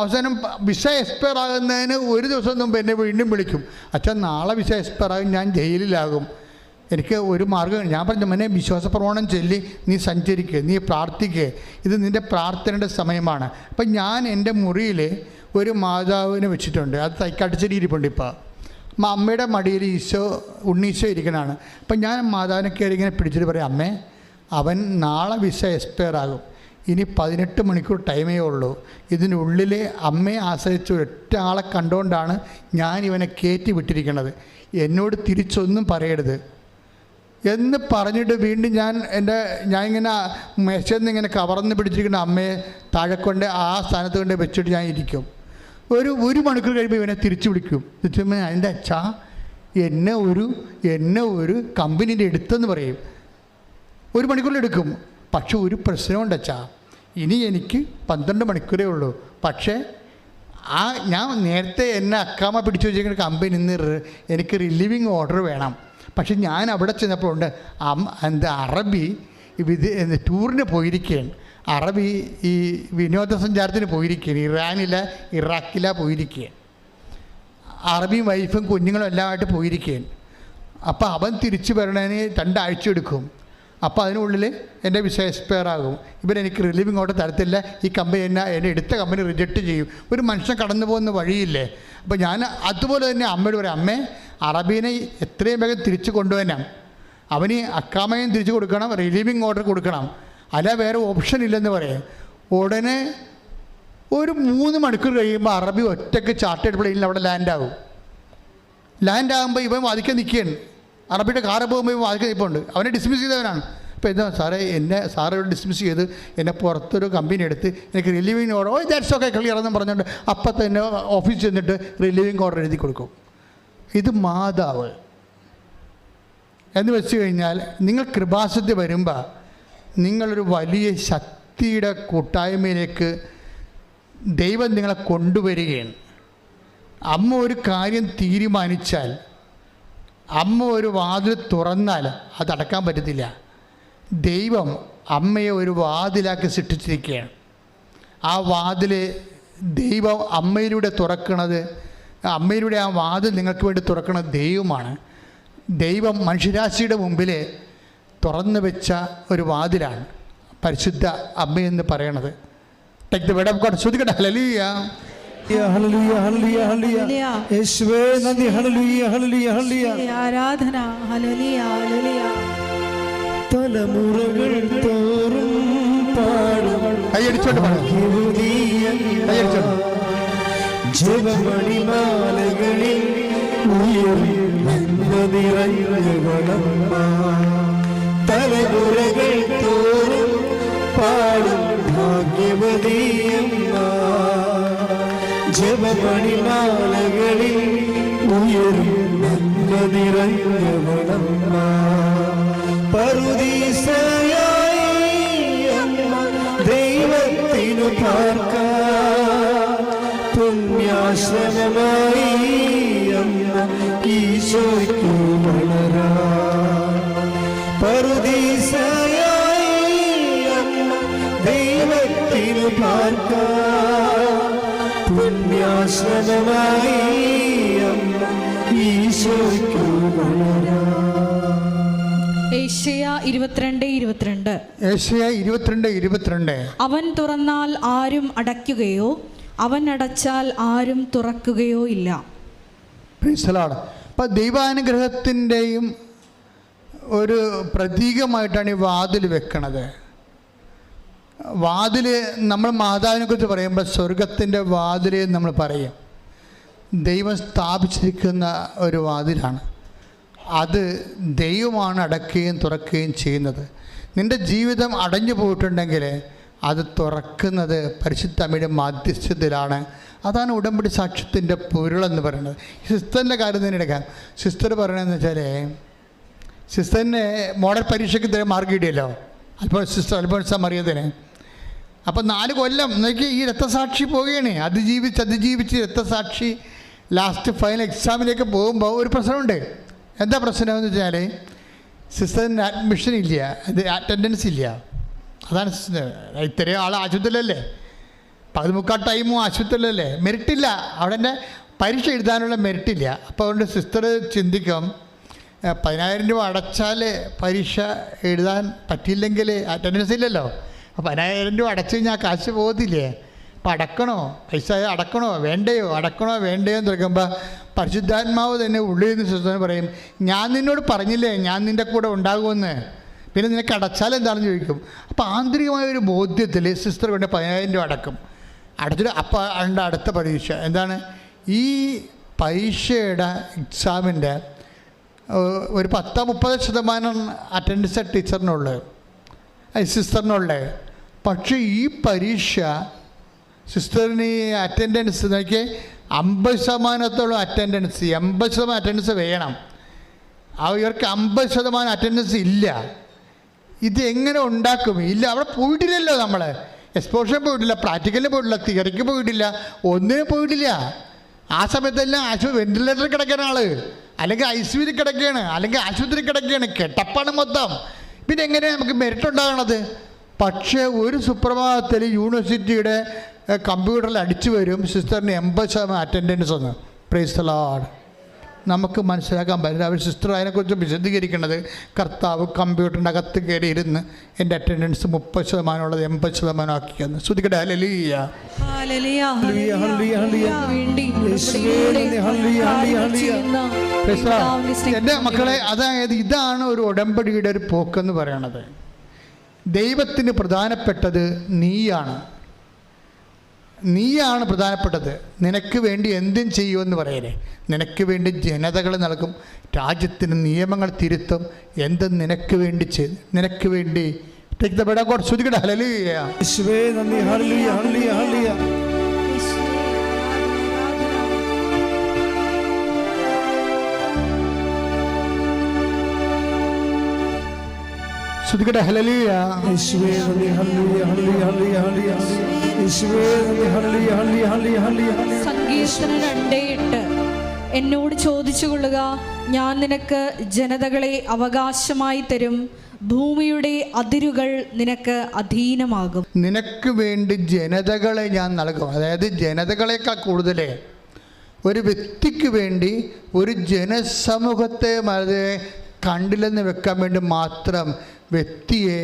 അവസാനം വിസ എക്സ്പയർ ആകുന്നതിന് 1 ദിവസം മുമ്പ് എന്നെ വീണ്ടും വിളിക്കും, അച്ഛൻ നാളെ വിസ എക്സ്പയർ ആകും, ഞാൻ ജയിലിലാകും, എനിക്ക് ഒരു മാർഗ്ഗം. ഞാൻ പറഞ്ഞു, മോനെ വിശ്വാസ പ്രമാണം ചൊല്ലി നീ സഞ്ചരിക്കുക, നീ പ്രാർത്ഥിക്കുക, ഇത് നിൻ്റെ പ്രാർത്ഥനയുടെ സമയമാണ്. അപ്പം ഞാൻ എൻ്റെ മുറിയിൽ ഒരു മാതാവിനെ വെച്ചിട്ടുണ്ട്, അത് തൈക്കാട്ടുചേരി ഇരിപ്പുണ്ട്. ഇപ്പോൾ അമ്മയുടെ മടിയിൽ ഉണ്ണീശോ ഇരിക്കണതാണ്. അപ്പം ഞാൻ മാതാവിനെ കയറി ഇങ്ങനെ പിടിച്ചിട്ട് പറയും, അമ്മേ അവൻ നാളെ വിസ എക്സ്പയർ ആകും, ഇനി 18 മണിക്കൂർ ടൈമേ ഉള്ളൂ, ഇതിനുള്ളിൽ അമ്മയെ ആശ്രയിച്ച് ഒറ്റ ആളെ കണ്ടുകൊണ്ടാണ് ഞാൻ ഇവനെ കയറ്റി വിട്ടിരിക്കുന്നത്, എന്നോട് തിരിച്ചൊന്നും പറയരുത് എന്ന് പറഞ്ഞിട്ട് വീണ്ടും ഞാൻ ഇങ്ങനെ മെഷന്ന് ഇങ്ങനെ കവർന്ന് പിടിച്ചിരിക്കുന്ന അമ്മയെ താഴെ കൊണ്ട് ആ സ്ഥാനത്ത് കൊണ്ട് വെച്ചിട്ട് ഞാൻ ഇരിക്കും. ഒരു മണിക്കൂർ കഴിയുമ്പോൾ ഇവനെ തിരിച്ചു വിളിക്കും. എൻ്റെ അച്ഛാ എന്നെ ഒരു കമ്പനീൻ്റെ എടുത്തെന്ന് പറയും. 1 മണിക്കൂറിലെടുക്കും. പക്ഷെ ഒരു പ്രശ്നമുണ്ട് അച്ഛാ, ഇനി എനിക്ക് 12 മണിക്കൂറേ ഉള്ളൂ. പക്ഷേ ഞാൻ നേരത്തെ എന്നെ അക്കാമ പിടിച്ചു വെച്ചിരിക്കുന്ന കമ്പനി ഇന്ന് എനിക്ക് റിലീവിങ് ഓർഡർ വേണം. പക്ഷെ ഞാൻ അവിടെ ചെന്നപ്പോൾ ഉണ്ട് അറബി ടൂറിന് പോയിരിക്കുകയാണ്, അറബി ഈ വിനോദസഞ്ചാരത്തിന് പോയിരിക്കുകയാണ്, ഇറാഖിലാണ് പോയിരിക്കുകയാണ്, അറബിയും വൈഫും കുഞ്ഞുങ്ങളും എല്ലാമായിട്ട് പോയിരിക്കുകയാണ്. അപ്പോൾ അവൻ തിരിച്ചു വരണതിന് 2 ആഴ്ച എടുക്കും. അപ്പോൾ അതിനുള്ളിൽ എൻ്റെ വിസ എക്സ്പയർ ആകും, ഇവരെനിക്ക് റിലീവിങ് ഓർഡർ തരത്തില്ല, ഈ കമ്പനി എന്നെ എടുത്ത കമ്പനി റിജക്റ്റ് ചെയ്യും. ഒരു മനുഷ്യൻ കടന്നു പോകുന്ന വഴിയില്ലേ. അപ്പോൾ ഞാൻ അതുപോലെ തന്നെ അമ്മയോട് പറയാം, അമ്മേ അറബീനെ എത്രയും വേഗം തിരിച്ചു കൊണ്ടുവരണം, അവന് അക്കാമയും തിരിച്ചു കൊടുക്കണം, റിലീവിങ് ഓർഡർ കൊടുക്കണം, അല്ല വേറെ ഓപ്ഷൻ ഇല്ലെന്ന് പറയും. ഉടനെ ഒരു 3 മണിക്കൂർ കഴിയുമ്പോൾ അറബി ഒറ്റയ്ക്ക് ചാർട്ടേഡ് പ്ലെയിനിൽ അവിടെ ലാൻഡാകുമ്പോൾ ഇവൻ വാദിക്കാൻ നിൽക്കുകയാണ്. അറബിയുടെ കാറ് പോകുമ്പോൾ ഇവൻ വാദിക്കാൻ നിൽപ്പുണ്ട്. അവനെ ഡിസ്മിസ് ചെയ്തവനാണ്. അപ്പോൾ എന്താ സാറേ സാറ് ഡിസ്മിസ് ചെയ്ത് എന്നെ പുറത്തൊരു കമ്പനി എടുത്ത് എനിക്ക് relieving order that's okay clear എന്ന് പറഞ്ഞുകൊണ്ട് അപ്പം തന്നെ ഓഫീസിൽ ചെന്നിട്ട് റിലീവിങ് ഓർഡർ എഴുതി കൊടുക്കും. ഇത് മാതാവ് എന്ന് വെച്ച് കഴിഞ്ഞാൽ നിങ്ങൾ കൃപാസനത്തിൽ വരുമ്പോൾ നിങ്ങളൊരു വലിയ ശക്തിയുടെ കൂട്ടായ്മയിലേക്ക് ദൈവം നിങ്ങളെ കൊണ്ടുവരികയാണ്. അമ്മ ഒരു കാര്യം തീരുമാനിച്ചാൽ, അമ്മ ഒരു വാതിൽ തുറന്നാൽ അതടക്കാൻ പറ്റത്തില്ല. ദൈവം അമ്മയെ ഒരു വാതിലാക്കി സൃഷ്ടിച്ചിരിക്കുകയാണ്. ആ വാതിൽ ദൈവം അമ്മയിലൂടെ തുറക്കണത്, അമ്മയിലൂടെ ആ വാതിൽ നിങ്ങൾക്ക് വേണ്ടി തുറക്കുന്നത് ദൈവമാണ്. ദൈവം മനുഷ്യരാശിയുടെ മുമ്പിൽ തുറന്നു വെച്ച ഒരു വാതിലാണ് പരിശുദ്ധ അമ്മയെന്ന് പറയണത്. Take the word of God. ശ്രദ്ധിക്കട്ടെ. ഹല്ലേലൂയ ഹല്ലേലൂയ ഹല്ലേലൂയ ഹല്ലേലൂയ യേശുവേ നന്ദി. ഹല്ലേലൂയ ഹല്ലേലൂയ ഹല്ലേലൂയ ആരാധന. ഹല്ലേലൂയ ഹല്ലേലൂയ. തലമുറകൾ തോറും പാടും കൈയടിച്ചോണ്ട് പാടും. കൈയടിച്ചോണ്ട് ജപമണിമാലകളിൽ ഉയരും നന്മ നിറഞ്ഞവളമ്മ തലമുറകൾ തോറും പാടും ഭാഗ്യവതിയമ്മ ജപമണിമാലകളിൽ ഉയരും നന്മ നിറഞ്ഞവളമ്മ പറുദീസയായി അമ്മ ദൈവത്തിനു പാർക്കാം പുണ്യാശ്രമമായി അമ്മ ഈശോയ്ക്കു വളരാം പറുദീസയായി അമ്മ ദൈവത്തിനു പാർക്കാം പുണ്യാശ്രമമായി അമ്മ ഈശോയ്ക്കു വളരാം. ഏശയ്യാ 22:22. ഏശയ്യാ 22:22. അവൻ തുറന്നാൽ ആരും അടയ്ക്കുകയോ അവൻ അടച്ചാൽ ആരും തുറക്കുകയോ ഇല്ല. Praise the Lord. അപ്പം ദൈവാനുഗ്രഹത്തിൻ്റെയും ഒരു പ്രതീകമായിട്ടാണ് ഈ വാതിൽ വെക്കണത്. വാതിൽ നമ്മൾ മാതാവിനെ കുറിച്ച് പറയുമ്പോൾ സ്വർഗത്തിൻ്റെ വാതിൽ നമ്മൾ പറയും. ദൈവം സ്ഥാപിച്ചിരിക്കുന്ന ഒരു വാതിലാണ്. അത് ദൈവമാണ് അടയ്ക്കുകയും തുറക്കുകയും ചെയ്യുന്നത്. നിൻ്റെ ജീവിതം അടഞ്ഞു പോയിട്ടുണ്ടെങ്കിൽ അത് തുറക്കുന്നത് പരിശുദ്ധ അമ്മയുടെ മാധ്യസ്ഥത്തിലാണ്. അതാണ് ഉടമ്പടി സാക്ഷ്യത്തിൻ്റെ പൊരുളെന്ന് പറയുന്നത്. സിസ്റ്ററിൻ്റെ കാര്യം തന്നെ എടുക്കാം. സിസ്റ്റർ പറയണതെന്ന് വെച്ചാൽ സിസ്റ്ററിന് മോഡൽ പരീക്ഷയ്ക്ക് ഇതേ മാർക്ക് കിട്ടിയല്ലോ അൽഫോൻസ മറിയത്തിന്. അപ്പം 4 കൊല്ലം നോക്കി ഈ രക്തസാക്ഷി പോവുകയാണ്. അതിജീവിച്ച് രക്തസാക്ഷി ലാസ്റ്റ് ഫൈനൽ എക്സാമിലേക്ക് പോകുമ്പോൾ ഒരു പ്രശ്നമുണ്ട്. എന്താ പ്രശ്നമെന്ന് വെച്ചാൽ സിസ്റ്ററിന് അഡ്മിഷൻ ഇല്ല, അത് അറ്റൻഡൻസ് ഇല്ല. അതാണ് ഇത്രയും ആൾ ആശുപത്രിയിലല്ലേ, 13 ടൈമും ആശുപത്രിയിലല്ലേ, മെറിറ്റില്ല. അവിടെ തന്നെ പരീക്ഷ എഴുതാനുള്ള മെറിറ്റില്ല. അപ്പോൾ അതുകൊണ്ട് സിസ്റ്റർ ചിന്തിക്കും 10,000 രൂപ അടച്ചാൽ പരീക്ഷ എഴുതാൻ പറ്റിയില്ലെങ്കിൽ അറ്റൻഡൻസ് ഇല്ലല്ലോ. അപ്പോൾ 10,000 രൂപ അടച്ചു കഴിഞ്ഞാൽ കാശ് പോകത്തില്ലേ. അപ്പോൾ അടക്കണോ, പൈസ അടക്കണോ വേണ്ടയോ എന്ന് ചോദിക്കുമ്പോൾ പരിശുദ്ധാത്മാവ് തന്നെ ഉള്ളിൽ നിന്ന് സിസ്റ്റർ പറയും, ഞാൻ നിന്നോട് പറഞ്ഞില്ലേ ഞാൻ നിൻ്റെ കൂടെ ഉണ്ടാകുമെന്ന്, പിന്നെ നിനക്ക് അടച്ചാൽ എന്താണെന്ന് ചോദിക്കും. അപ്പോൾ ആന്തരികമായ ഒരു ബോധ്യത്തിൽ സിസ്റ്റർ കൊണ്ട് 10,000 രൂപ അടച്ചിട്ട് അപ്പോൾ അതിൻ്റെ അടുത്ത പരീക്ഷ എന്താണ്, ഈ പരീക്ഷയുടെ എക്സാമിൻ്റെ ഒരു 10-30% അറ്റൻഡൻസ് ടീച്ചറിനുള്ളത്, സിസ്റ്ററിനുള്ളത്. പക്ഷേ ഈ പരീക്ഷ സിസ്റ്ററിന് ഈ അറ്റൻഡൻസ് നോക്കി 50% അറ്റൻഡൻസ്, 80% അറ്റൻഡൻസ് വേണം. അവർക്ക് 50% അറ്റൻഡൻസ് ഇല്ല. ഇത് എങ്ങനെ ഉണ്ടാക്കും? ഇല്ല, അവിടെ പോയിട്ടില്ലല്ലോ. നമ്മൾ എക്സ്പോഷർ പോയിട്ടില്ല, പ്രാക്ടിക്കലിന് പോയിട്ടില്ല, തിയറിക്ക് പോയിട്ടില്ല, ഒന്നിനും പോയിട്ടില്ല. ആ സമയത്തെല്ലാം വെന്റിലേറ്ററിൽ കിടക്കുന്ന ആൾ, അല്ലെങ്കിൽ ICUവിൽ കിടക്കുകയാണ്, അല്ലെങ്കിൽ ആശുപത്രി കിടക്കുകയാണ്, കെട്ടപ്പാണ് മൊത്തം. പിന്നെ എങ്ങനെയാണ് നമുക്ക് മെറിറ്റ് ഉണ്ടാകണത്? പക്ഷേ ഒരു സുപ്രഭാതത്തിൽ യൂണിവേഴ്സിറ്റിയുടെ കമ്പ്യൂട്ടറിൽ അടിച്ചു വരും സിസ്റ്ററിന് 80% അറ്റൻഡൻസ് ഒന്ന്. Praise the Lord. നമുക്ക് മനസ്സിലാക്കാൻ പറ്റില്ല. അവർ സിസ്റ്റർ അതിനെക്കുറിച്ച് വിശദീകരിക്കുന്നത്, കർത്താവ് കമ്പ്യൂട്ടറിൻ്റെ അകത്ത് കയറി ഇരുന്ന് എൻ്റെ അറ്റൻഡൻസ് 30% ഉള്ളത് 80% ആക്കിയെന്ന്. ശ്രുതിക്കട്ടെ. ഹല്ലേലൂയ. എൻ്റെ മക്കളെ, അതായത് ഇതാണ് ഒരു ഉടമ്പടിയുടെ ഒരു പോക്കെന്ന് പറയണത്. ദൈവത്തിന് പ്രധാനപ്പെട്ടത് നീയാണ് പ്രധാനപ്പെട്ടത്. നിനക്ക് വേണ്ടി എന്തും ചെയ്യുമെന്ന് പറയലേ. നിനക്ക് വേണ്ടി ജനതകൾ നൽകും, രാജ്യത്തിന് നിയമങ്ങൾ തിരുത്തും, എന്തും നിനക്ക് വേണ്ടി ചെയ്ത്, നിനക്ക് വേണ്ടി ശ്രുതിക്കട്ടെ. ഹല്ലേലൂയ. യേശുവേ നന്ദി. ഹല്ലേലൂയ, ഹല്ലേലൂയ, ഹല്ലേലൂയ. ശ്രുതിക്കട്ടെ. ഹല്ലേലൂയ. യേശുവേ നന്ദി. ഹല്ലേലൂയ, ഹല്ലേലൂയ, ഹല്ലേലൂയ, ഹല്ലേലൂയ. യേശുവേ നന്ദി. ഹല്ലേലൂയ, ഹല്ലേലൂയ, ഹല്ലേലൂയ. സങ്കീർത്തനം 2:8. എന്നോട് ചോദിച്ചുകൊള്ളുക, ഞാൻ നിനക്ക് ജനതകളെ അവകാശമായി തരും, ഭൂമിയുടെ അതിരുകൾ നിനക്ക് അധീനമാകും. നിനക്ക് വേണ്ടി ജനതകളെ ഞാൻ നൽകും. അതായത് ജനതകളെക്കാൾ കൂടുതൽ ഒരു വ്യക്തിക്ക് വേണ്ടി, ഒരു ജനസമൂഹത്തെ വളരെ കണ്ടില്ലെന്ന് വെക്കാൻ വേണ്ടി മാത്രം വ്യക്തിയെ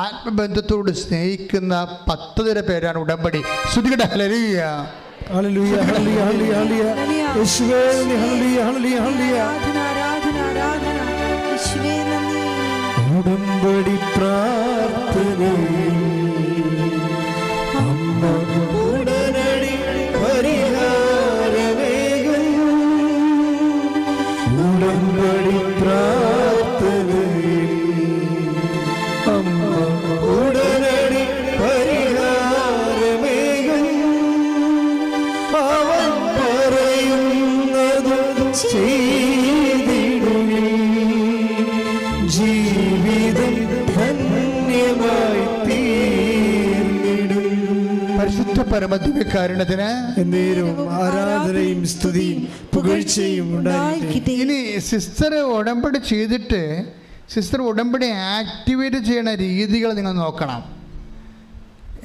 ആത്മബന്ധത്തോട് സ്നേഹിക്കുന്ന 10 പേരാണ് ഉടമ്പടി. ശ്രുതികട്ടെ. ഹല്ലേലൂയ, ഹല്ലേലൂയ, ഹല്ലേലൂയ, ഹല്ലേലൂയ. യേശുവേ നന്ദി. ഹല്ലേലൂയ, ഹല്ലേലൂയ, ഹല്ലേലൂയ. ഉടമ്പടി പ്രാർത്ഥനയിൽ ഉടമ്പടി പ്രാർത്ഥനയിൽ അമ്മ ഉടനടി പരിഹാരമേകും. അവൻ പറയുന്നത് ചെയ്തിടുവിൻ. ജീവിതം ധന്യമായി തീർന്നിടും. പരിശുദ്ധ പരമദിവ്യകാരുണ്യത്തിന് എന്നേരവും ആരാധനയും സ്തുതിയും പുകഴ്ചയും ഉണ്ടായിരിക്കട്ടെ. ഇനി സിസ്റ്റർ ഉടമ്പടി ചെയ്തിട്ട് സിസ്റ്റർ ഉടമ്പടി ആക്ടിവേറ്റ് ചെയ്യുന്ന രീതികൾ നിങ്ങൾ നോക്കണം.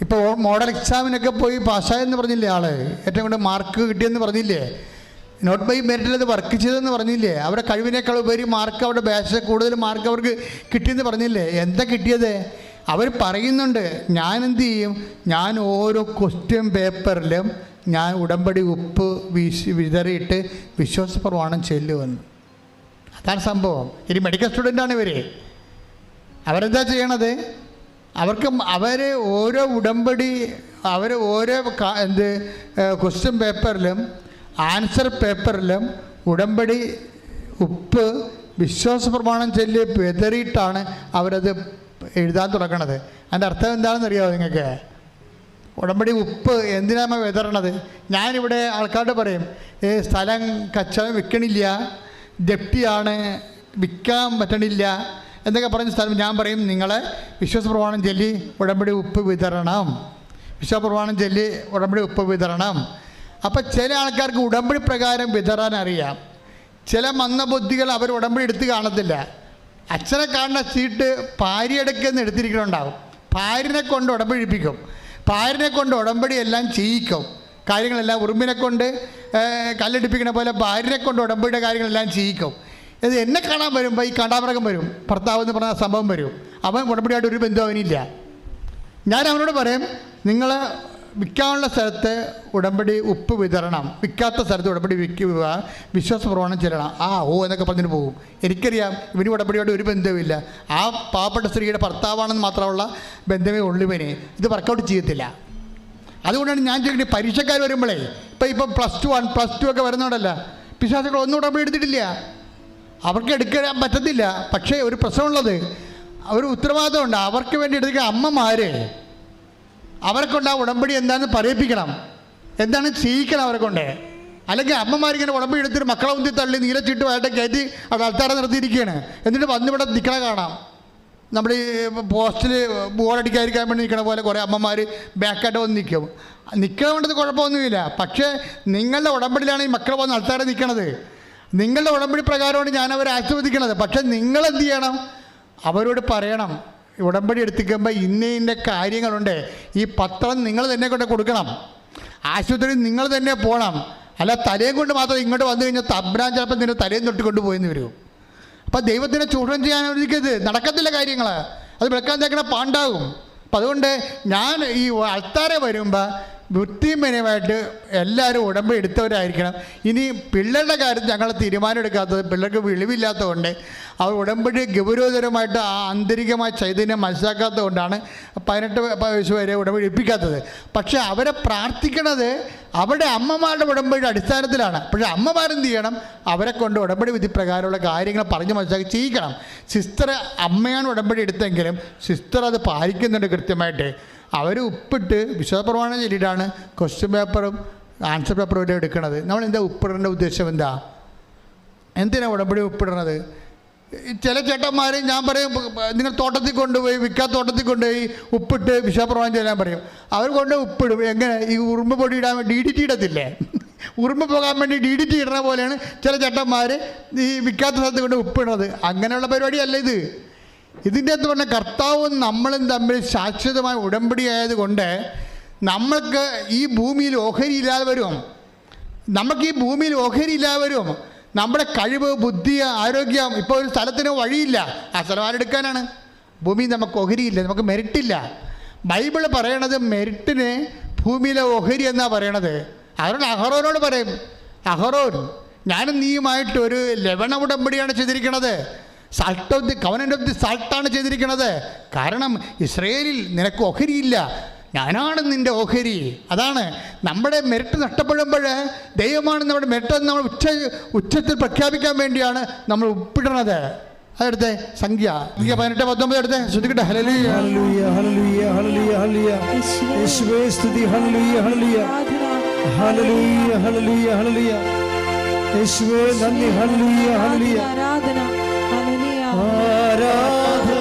ഇപ്പോൾ മോഡൽ എക്സാമിനൊക്കെ പോയി പാസ്സായെന്ന് പറഞ്ഞില്ലേ ആള്, ഏറ്റവും കൂടുതൽ മാർക്ക് കിട്ടിയെന്ന് പറഞ്ഞില്ലേ, നോട്ട് ബൈ മെറിറ്റിൽ അത് വർക്ക് ചെയ്തെന്ന് പറഞ്ഞില്ലേ, അവരുടെ കഴിവിനേക്കാൾ ഉപരി മാർക്ക് അവരുടെ ബാച്ചിൽ കൂടുതൽ മാർക്ക് അവർക്ക് കിട്ടിയെന്ന് പറഞ്ഞില്ലേ. എന്താ കിട്ടിയത്? അവർ പറയുന്നുണ്ട്, ഞാൻ എന്ത് ചെയ്യും, ഞാൻ ഓരോ ക്വസ്റ്റ്യൻ പേപ്പറിലും ഞാൻ ഉടമ്പടി ഉപ്പ് വിതറിയിട്ട് വിശ്വാസ പ്രമാണം ചെല്ലുമെന്ന്. അതാണ് സംഭവം. ഇനി മെഡിക്കൽ സ്റ്റുഡൻ്റാണ് ഇവർ. അവരെന്താ ചെയ്യണത്? അവർ ഓരോ ഉടമ്പടി ഓരോ ക്വസ്റ്റ്യൻ പേപ്പറിലും ആൻസർ പേപ്പറിലും ഉടമ്പടി ഉപ്പ് വിശ്വാസ പ്രമാണം ചൊല്ലി വിതറിയിട്ടാണ് അവരത് എഴുതാൻ തുടങ്ങണത്. അതിൻ്റെ അർത്ഥം എന്താണെന്ന് അറിയാമോ നിങ്ങൾക്ക്? ഉടമ്പടി ഉപ്പ് എന്തിനാണ് വിതറണത്? ഞാനിവിടെ ആൾക്കാരോട് പറയും, സ്ഥലം കച്ചവടം വിൽക്കണില്ല, ജപ്തിയാണ്, വിൽക്കാൻ പറ്റണില്ല എന്നൊക്കെ പറഞ്ഞ സ്ഥലം ഞാൻ പറയും, നിങ്ങളെ വിശ്വാസ പ്രമാണം ചൊല്ലി ഉടമ്പടി ഉപ്പ് വിതരണം, വിശ്വാസ പ്രമാണം ചൊല്ലി ഉടമ്പടി ഉപ്പ് വിതരണം. അപ്പം ചില ആൾക്കാർക്ക് ഉടമ്പടി പ്രകാരം വിതറാൻ അറിയാം. ചില മന്ദബുദ്ധികൾ അവർ ഉടമ്പടി എടുത്ത് കാണത്തില്ല. അച്ഛനെ കാണുന്ന സീറ്റ് ഭാര്യയെടുക്കുന്ന എടുത്തിരിക്കണുണ്ടാവും. ഭാര്യനെ കൊണ്ട് ഉടമ്പടി എടുപ്പിക്കും, ഭാര്യനെ കൊണ്ട് ഉടമ്പടി എല്ലാം ചെയ്യിക്കും. കാര്യങ്ങളെല്ലാം ഉറുമ്പിനെ കൊണ്ട് കല്ലെടുപ്പിക്കണ പോലെ ഭാര്യനെ കൊണ്ട് ഉടമ്പടിയുടെ കാര്യങ്ങളെല്ലാം ചെയ്യിക്കും. ഇത് എന്നെ കാണാൻ വരുമ്പോൾ ഈ കണ്ടാമൃഗം വരും, ഭർത്താവ് എന്ന് പറഞ്ഞ സംഭവം വരും. അവൻ ഉടമ്പടിയായിട്ട് ഒരു ബന്ധം അവനില്ല. ഞാൻ അവനോട് പറയും, നിങ്ങൾ വിൽക്കാനുള്ള സ്ഥലത്ത് ഉടമ്പടി ഉപ്പ് വിതരണം, വിൽക്കാത്ത സ്ഥലത്ത് ഉടമ്പടി വിൽക്കുക, വിശ്വാസ പ്രമാണം ചെല്ലണം. എന്നൊക്കെ പറഞ്ഞിട്ട് പോകും. എനിക്കറിയാം ഇവന് ഉടമ്പടിയോട് ഒരു ബന്ധവുമില്ല. ആ പാവപ്പെട്ട സ്ത്രീയുടെ ഭർത്താവാണെന്ന് മാത്രമുള്ള ബന്ധമേ ഉള്ളൂ ഇവന്. ഇത് വർക്കൗട്ട് ചെയ്യത്തില്ല. അതുകൊണ്ടാണ് ഞാൻ ചോദിക്കുന്നത്, പരീക്ഷക്കാർ വരുമ്പോഴേ ഇപ്പം +2 +2 ഒക്കെ വരുന്നോണ്ടല്ല, വിശ്വാസികൾ ഒന്നും ഉടമ്പടി എടുത്തിട്ടില്ല, അവർക്ക് എടുക്കാൻ പറ്റത്തില്ല. പക്ഷേ ഒരു പ്രശ്നമുള്ളത്, ഒരു ഉത്തരവാദിത്തമുണ്ട്. അവർക്ക് വേണ്ടി എടുക്കുക അമ്മമാർ, അവരെ കൊണ്ട് ആ ഉടമ്പടി എന്താണെന്ന് പറയിപ്പിക്കണം, എന്താണ് ചെയ്യിക്കണം അവരെ കൊണ്ട്. അല്ലെങ്കിൽ അമ്മമാരിങ്ങനെ ഉടമ്പടി എടുത്തിട്ട് മക്കളെ മുന്തി തള്ളി നീലച്ചിട്ടുമായിട്ട് കയറ്റി അത് ആൾക്കാരെ നിർത്തിയിരിക്കുകയാണ്. എന്നിട്ട് വന്നിവിടെ നിൽക്കണ കാണാം. നമ്മൾ ഈ പോസ്റ്റിൽ ബോർഡടിക്കാതിരിക്കാൻ വേണ്ടി നിൽക്കണ പോലെ കുറേ അമ്മമാർ ബാക്കായിട്ട് വന്ന് നിൽക്കും. നിൽക്കണ കൊണ്ടത് കുഴപ്പമൊന്നുമില്ല. പക്ഷേ നിങ്ങളുടെ ഉടമ്പടിയിലാണ് ഈ മക്കൾ വന്ന് ആൾക്കാരെ നിൽക്കണത്. നിങ്ങളുടെ ഉടമ്പടി പ്രകാരമാണ് ഞാൻ അവരെ ആസ്വദിക്കണത്. പക്ഷേ നിങ്ങളെന്ത് ചെയ്യണം? അവരോട് പറയണം, ഉടമ്പടി എടുത്തിക്കുമ്പോൾ ഇന്ന കാര്യങ്ങളുണ്ട്, ഈ പത്രം നിങ്ങൾ തന്നെ കൊണ്ട് കൊടുക്കണം, ആശുപത്രിയിൽ നിങ്ങൾ തന്നെ പോകണം. അല്ല തലയും കൊണ്ട് മാത്രം ഇങ്ങോട്ട് വന്നു കഴിഞ്ഞാൽ തബ്രാൻ ചിലപ്പോൾ നിന്റെ തലയും തൊട്ട് കൊണ്ടുപോയെന്ന് വരും. അപ്പോൾ ദൈവത്തിനെ ചൂഷണം ചെയ്യാൻ അനുവദിക്കരുത്. നടക്കത്തില്ല കാര്യങ്ങൾ, അത് വെക്കാൻ തേക്കണ പാണ്ടാകും. അപ്പം അതുകൊണ്ട് ഞാൻ ഈ ആൾക്കാരെ വരുമ്പോൾ വൃത്തിമനമായിട്ട് എല്ലാവരും ഉടമ്പടി എടുത്തവരായിരിക്കണം. ഇനി പിള്ളേരുടെ കാര്യത്തിൽ ഞങ്ങൾ തീരുമാനം എടുക്കാത്തത്, പിള്ളേർക്ക് വെളിവില്ലാത്തതുകൊണ്ട് അവർ ഉടമ്പടി ഗൗരവതരമായിട്ട് ആ ആന്തരികമായ ചൈതന്യം മനസ്സിലാക്കാത്തത് കൊണ്ടാണ് 18 വയസ്സ് വരെ ഉടമ്പടി എടുപ്പിക്കാത്തത്. പക്ഷേ അവരെ പ്രാർത്ഥിക്കണത് അവരുടെ അമ്മമാരുടെ ഉടമ്പടിയുടെ അടിസ്ഥാനത്തിലാണ്. പക്ഷേ അമ്മമാരെന്ത് ചെയ്യണം? അവരെ കൊണ്ട് ഉടമ്പടി വിധി പ്രകാരമുള്ള കാര്യങ്ങൾ പറഞ്ഞ് മനസ്സിലാക്കി ചെയ്യിക്കണം. സിസ്റ്റർ അമ്മയാണ് ഉടമ്പടി എടുത്തെങ്കിലും സിസ്റ്റർ അത് പാലിക്കുന്നുണ്ട് കൃത്യമായിട്ട്. അവർ ഉപ്പിട്ട് വിശ്വാസപ്രമാണം ചൊല്ലിയിട്ടാണ് ക്വസ്റ്റ്യൻ പേപ്പറും ആൻസർ പേപ്പറും വരെ എടുക്കുന്നത്. നമ്മളെന്താ ഉപ്പിടേണ്ട ഉദ്ദേശം എന്താ? എന്തിനാണ് ഉടമ്പടി ഉപ്പിടുന്നത്? ചില ചേട്ടന്മാർ ഞാൻ പറയും, നിങ്ങൾ തോട്ടത്തിൽ കൊണ്ടുപോയി തോട്ടത്തിൽ കൊണ്ടുപോയി ഉപ്പിട്ട് വിശ്വാസപ്രമാണം ചെല്ലാൻ പറയും. അവർ കൊണ്ട് ഉപ്പിടും. എങ്ങനെ? ഈ ഉറുമ്പ് പൊടി ഇടാൻ വേണ്ടി DDT ഇടത്തില്ലേ? ഉറുമ്പ് പോകാൻ വേണ്ടി DDT ഇടുന്ന പോലെയാണ് ചില ചേട്ടന്മാർ ഈ വിൽക്കാത്ത സ്ഥലത്ത് കൊണ്ട് ഉപ്പിടുന്നത്. അങ്ങനെയുള്ള പരിപാടിയല്ല ഇത്. ഇതിൻ്റെ അകത്ത് പറഞ്ഞ കർത്താവും നമ്മളും തമ്മിൽ ശാശ്വതമായ ഉടമ്പടി ആയതുകൊണ്ട് നമ്മൾക്ക് ഈ ഭൂമിയിൽ ഓഹരിയില്ലാതെ വരും. നമുക്ക് ഈ ഭൂമിയിൽ ഓഹരിയില്ലാതെ വരും. നമ്മുടെ കഴിവ്, ബുദ്ധി, ആരോഗ്യം. ഇപ്പോൾ ഒരു സ്ഥലത്തിന് വഴിയില്ല, ആ സ്ഥലം ആരെടുക്കാനാണ്? ഭൂമിയിൽ നമുക്ക് ഓഹരിയില്ല, നമുക്ക് മെറിറ്റില്ല. ബൈബിൾ പറയണത് മെറിറ്റിന് ഭൂമിയിലെ ഓഹരി എന്നാണ് പറയണത്. അതുകൊണ്ട് അഹറോനോട് പറയും, അഹറോൻ ഞാനും നീയുമായിട്ട് ഒരു ലവണ ഉടമ്പടിയാണ് ചെയ്തിരിക്കുന്നത്. കവനൻ്റ് ഓഫ് ദി സാൾട്ടാണ് ചെയ്തിരിക്കുന്നത്. കാരണം ഇസ്രയേലിൽ നിനക്ക് ഓഹരിയില്ല, ഞാനാണ് നിൻ്റെ ഓഹരി. അതാണ് നമ്മുടെ മെറിറ്റ് നഷ്ടപ്പെടുമ്പോൾ ദൈവമാണ് നമ്മുടെ മെറിറ്റ് എന്ന് നമ്മൾ ഉച്ചത്തിൽ പ്രഖ്യാപിക്കാൻ വേണ്ടിയാണ് നമ്മൾ ഒപ്പിടുന്നത്. അതെടുത്തേ സംഖ്യ 18-19 എടുത്തേ, ശ്രദ്ധിക്കട്ടെ. ഹല്ലേലൂയ ഹല്ലേലൂയ ഹല്ലേലൂയ ഹല്ലേലൂയ ഹല്ലേലൂയ യേശുവേ സ്തുതി. ഹല്ലേലൂയ ഹല്ലേലൂയ ഹല്ലേലൂയ ഹല്ലേലൂയ ഹല്ലേലൂയ യേശുവേ നന്ദി. ഹല്ലേലൂയ ഹല്ലേലൂയ ആരാധന. ഹല്ലേലൂയ. ആരാധന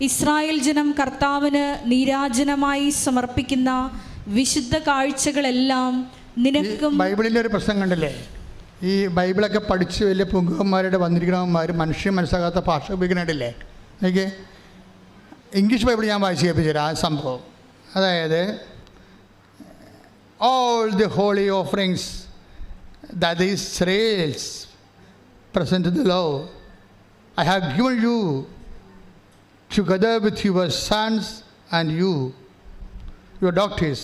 ഇസ്രായേൽ ജനം കർത്താവിന് നീരാജനമായി സമർപ്പിക്കുന്ന വിശുദ്ധ കാഴ്ചകളെല്ലാം നിനക്കും. ബൈബിളിൻ്റെ ഒരു പ്രശ്നം കണ്ടില്ലേ? ഈ ബൈബിളൊക്കെ പഠിച്ച് വലിയ പുങ്കന്മാരുടെ വന്നിരിക്കണവന്മാർ മനുഷ്യൻ മനസ്സിലാകാത്ത ഭാഷ ഉപയോഗിക്കുന്നുണ്ടല്ലേ? എനിക്ക് ഇംഗ്ലീഷ് ബൈബിൾ ഞാൻ വായിച്ച് കേൾപ്പിച്ചുതരാം ആ സംഭവം. അതായത് all the holy offerings that the Israelites present to the Lord, I have given you together with your sons and you, your daughters,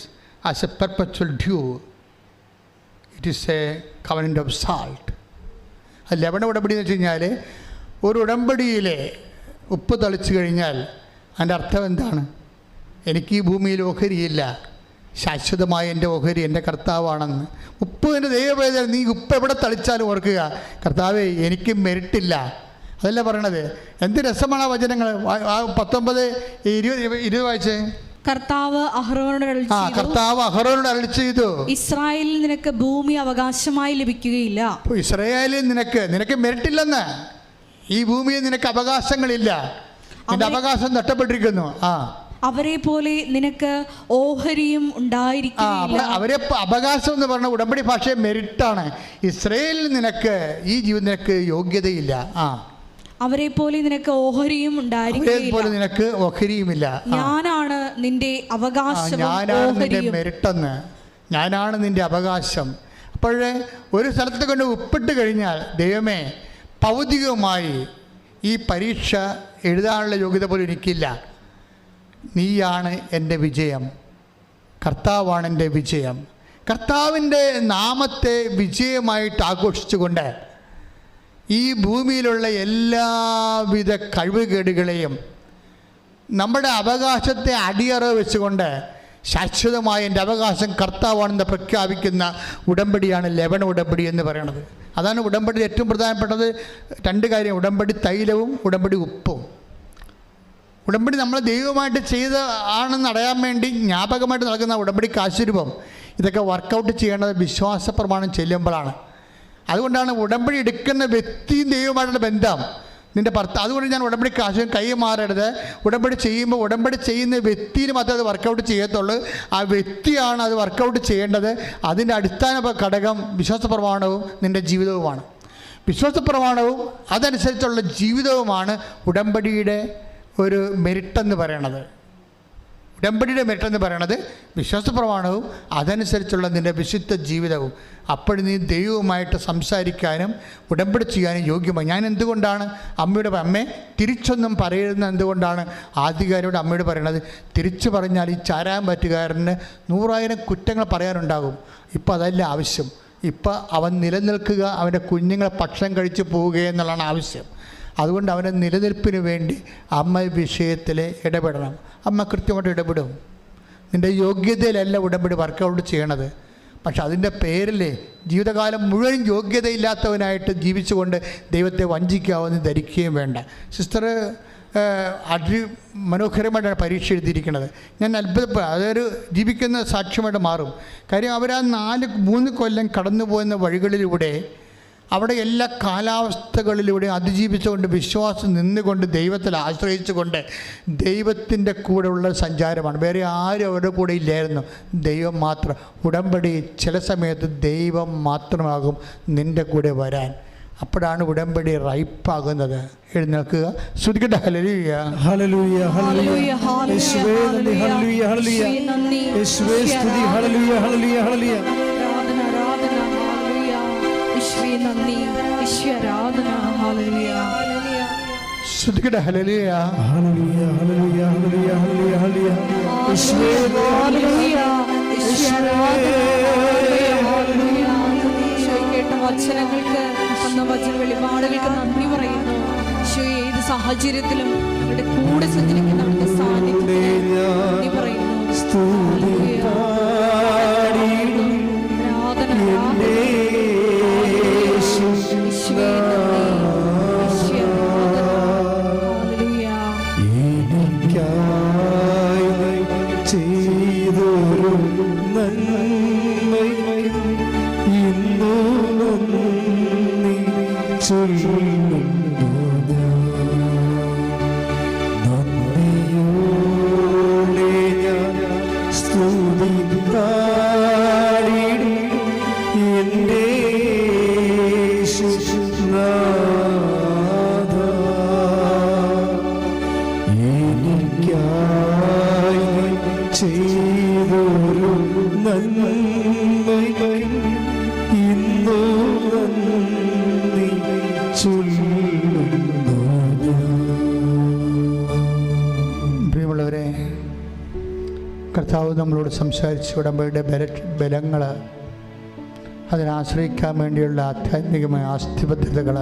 as a perpetual due. It is a covenant of salt. ലവണ ഉടമ്പടി എന്ന് വെച്ച് കഴിഞ്ഞാൽ ഒരു ഉടമ്പടിയിലെ ഉപ്പ് തളിച്ചു കഴിഞ്ഞാൽ അതിൻ്റെ അർത്ഥം എന്താണ്? എനിക്ക് ഈ ഭൂമിയിൽ ഓഹരിയില്ല, ശാശ്വതമായ എൻ്റെ ഓഹരി എൻ്റെ കർത്താവാണെന്ന്. ഉപ്പ് എൻ്റെ ദൈവവേദന. നീ ഉപ്പ് എവിടെ തളിച്ചാലും ഓർക്കുക, കർത്താവേ എനിക്ക് മെറിറ്റില്ല. അതല്ല പറയണത്. എന്ത് രസമാണ് ആ വചനങ്ങൾ. 19-20 വായിച്ചേ. കർത്താവ് അഹ്റോനോട് അരുളി ചെയ്തു, ഇസ്രായേലിൽ നിനക്ക് ഭൂമി അവകാശമായി ലഭിക്കുകയില്ല. ഇസ്രായേലിൽ നിനക്ക് മെറിറ്റില്ലെന്ന്. ഈ ഭൂമിയിൽ നിനക്ക് അവകാശങ്ങളില്ല, നിന്റെ അവകാശം നഷ്ടപ്പെട്ടിരിക്കുന്നു. അവരെ പോലെ നിനക്ക് ഓഹരിയും ഉണ്ടായിരിക്കില്ല. അവരെ അവകാശം എന്ന് പറഞ്ഞ ഉടമ്പടി ഭാഷ മെറിറ്റാണ്. ഇസ്രായേലിൽ നിനക്ക് ഈ ജീവിതം നിനക്ക് യോഗ്യതയില്ല. അവരെ പോലെ നിനക്ക് ഓഹരിയും ഉണ്ടായിരിക്കില്ല. നിനക്ക് ഓഹരിയുമില്ല. ഞാനാണ് നിന്റെ അവകാശം, ഞാനാണ് നിന്റെ മെറിട്ടെന്ന്, ഞാനാണ് നിന്റെ അവകാശം. അപ്പോഴേ ഒരു സ്ഥലത്ത് കൊണ്ട് ഒപ്പിട്ട് കഴിഞ്ഞാൽ ദൈവമേ, ഭൗതികമായി ഈ പരീക്ഷ എഴുതാനുള്ള യോഗ്യത പോലും എനിക്കില്ല, നീയാണ് എൻ്റെ വിജയം, കർത്താവാണ് എൻ്റെ വിജയം. കർത്താവിൻ്റെ നാമത്തെ വിജയമായിട്ട് ആഘോഷിച്ചുകൊണ്ട് ഈ ഭൂമിയിലുള്ള എല്ലാവിധ കഴിവുകേടുകളെയും നമ്മുടെ അവകാശത്തെ അടിയറവ് വെച്ചുകൊണ്ട് ശാശ്വതമായ എൻ്റെ അവകാശം കർത്താവാണെന്ന് പ്രഖ്യാപിക്കുന്ന ഉടമ്പടിയാണ് ലവണ ഉടമ്പടി എന്ന് പറയുന്നത്. അതാണ് ഉടമ്പടിയിൽ ഏറ്റവും പ്രധാനപ്പെട്ടത്. 2 കാര്യം: ഉടമ്പടി തൈലവും ഉടമ്പടി ഉപ്പും. ഉടമ്പടി നമ്മൾ ദൈവമായിട്ട് ചെയ്ത ആണെന്ന് അറിയാൻ വേണ്ടി ജ്ഞാപകമായിട്ട് നൽകുന്ന ഉടമ്പടി കാശുരൂപം. ഇതൊക്കെ വർക്കൗട്ട് ചെയ്യേണ്ടത് വിശ്വാസ പ്രമാണം ചെല്ലുമ്പോഴാണ്. അതുകൊണ്ടാണ് ഉടമ്പടി എടുക്കുന്ന വ്യക്തിയും ദൈവമായിട്ടുള്ള ബന്ധം നിൻ്റെ അതുകൊണ്ട് ഞാൻ ഉടമ്പടി കാശ് കൈ മാറരുത്. ഉടമ്പടി ചെയ്യുമ്പോൾ ഉടമ്പടി ചെയ്യുന്ന വ്യക്തിയിൽ മാത്രമേ അത് വർക്കൗട്ട് ചെയ്യത്തുള്ളൂ. ആ വ്യക്തിയാണ് അത് വർക്കൗട്ട് ചെയ്യേണ്ടത്. അതിൻ്റെ അടിസ്ഥാന ഘടകം വിശ്വാസ പ്രമാണവും നിൻ്റെ ജീവിതവുമാണ്. വിശ്വാസ പ്രമാണവും അതനുസരിച്ചുള്ള ജീവിതവുമാണ് ഉടമ്പടിയുടെ ഒരു മെറിട്ടെന്ന് പറയണത്. ഉടമ്പടിയുടെ മെറിട്ടെന്ന് പറയണത് വിശ്വാസ പ്രമാണവും അതനുസരിച്ചുള്ള നിൻ്റെ വിശുദ്ധ ജീവിതവും. അപ്പോൾ നീ ദൈവവുമായിട്ട് സംസാരിക്കാനും ഉടമ്പടി ചെയ്യാനും യോഗ്യമായി. ഞാൻ എന്തുകൊണ്ടാണ് അമ്മയെ തിരിച്ചൊന്നും പറയുന്നത്? എന്തുകൊണ്ടാണ് ആദ്യകാരോട് അമ്മയോട് പറയണത്? തിരിച്ചു പറഞ്ഞാൽ ഈ ചാരാൻ പറ്റുകാരന് 100,000 കുറ്റങ്ങൾ പറയാനുണ്ടാകും. ഇപ്പം അതല്ല ആവശ്യം. ഇപ്പം അവൻ നിലനിൽക്കുക, അവൻ്റെ കുഞ്ഞുങ്ങളെ ഭക്ഷണം കഴിച്ച് പോവുക എന്നുള്ളതാണ് ആവശ്യം. അതുകൊണ്ട് അവൻ്റെ നിലനിൽപ്പിന് വേണ്ടി അമ്മ വിഷയത്തിൽ ഇടപെടണം. അമ്മ കൃത്യമായിട്ട് ഇടപെടും. നിൻ്റെ യോഗ്യതയിലല്ല ഉടമ്പടി വർക്കൗട്ട് ചെയ്യണത്. പക്ഷെ അതിൻ്റെ പേരിൽ ജീവിതകാലം മുഴുവൻ യോഗ്യതയില്ലാത്തവനായിട്ട് ജീവിച്ചുകൊണ്ട് ദൈവത്തെ വഞ്ചിക്കാമെന്ന് ധരിക്കുകയും വേണ്ട. സിസ്റ്റർ മനോഹരമായിട്ടാണ് പരീക്ഷ എഴുതിയിരിക്കുന്നത്. ഞാൻ അത്ഭുതപ്പെട്ടു. അതൊരു ജീവിക്കുന്ന സാക്ഷ്യമായിട്ട് മാറും. കാര്യം അവർ ആ 3 കൊല്ലം കടന്നു പോകുന്ന വഴികളിലൂടെ അവിടെ എല്ലാ കാലാവസ്ഥകളിലൂടെ അതിജീവിച്ചുകൊണ്ട് വിശ്വാസം നിന്നുകൊണ്ട് ദൈവത്തിൽ ആശ്രയിച്ചുകൊണ്ട് ദൈവത്തിൻ്റെ കൂടെയുള്ള സഞ്ചാരമാണ്. വേറെ ആരും അവരുടെ കൂടെ ഇല്ലായിരുന്നു, ദൈവം മാത്രം. ഉടമ്പടി ചില സമയത്ത് ദൈവം മാത്രമാകും നിൻ്റെ കൂടെ വരാൻ. അപ്പോഴാണ് ഉടമ്പടി റൈപ്പാകുന്നത്. എഴുന്നേൽക്കുക, സ്തുതിക്കട്ടെ. ഹല്ലേലൂയ, ഹല്ലേലൂയ, ഹല്ലേലൂയ, യേശുവേ നന്ദി, ഹല്ലേലൂയ, ഹല്ലേലൂയ, യേശുവേ സ്തുതി, ഹല്ലേലൂയ, ഹല്ലേലൂയ, ഹല്ലേലൂയ, ആരാധന, ആരാധന, ഹല്ലേലൂയ, യേശുവേ നന്ദി, യേശുവേ ആരാധന, ഹല്ലേലൂയ, സ്തുതിക്കട്ടെ. ഹല്ലേലൂയ, ഹല്ലേലൂയ, ഹല്ലേലൂയ, ഹല്ലേലൂയ, ഹല്ലേലൂയ, ഹല്ലേലൂയ, യേശുവേ ഹല്ലേലൂയ, യേശുവേ ആരാധന, ഹല്ലേലൂയ, ഹല്ലേലൂയ. ഈശോയെ കേട്ട വചനങ്ങൾക്ക്, തന്ന വചന വെളിപാടുകൾക്ക് നന്ദി പറയുന്നു. ഈശോയെ ഏത് സാഹചര്യത്തിലും അവരുടെ കൂടെ സഞ്ചരിക്കുന്ന അവിടുത്തെ സാന്നിധ്യത്തിന് നന്ദി പറയുന്നു. ഹല്ലേലൂയ, ആരാധന, ആരാധന, യേശുവേ നന്ദി, യേശുവേ ആരാധന, ഹല്ലേലൂയ. ചെയ്തൊരു നന്മയ്ക്ക് ഇന്നു നന്ദി ചൊല്ലുന്നു നന്ദിയോടെ ഞാൻ സ്തുതി പാടിടും എൻ്റെ യേശുനാഥ. എനിക്കായി ചെയ്തൊരു നന്മയ്ക്ക് ഇന്നു നന്ദി ചൊല്ലുന്നു. പ്രിയമുള്ളവരെ, കർത്താവ് നമ്മളോട് സംസാരിച്ച് ഉടമ്പടിയുടെ ബലങ്ങൾ, അതിനാശ്രയിക്കാൻ വേണ്ടിയുള്ള ആധ്യാത്മികമായ ആസ്തിബദ്ധതകൾ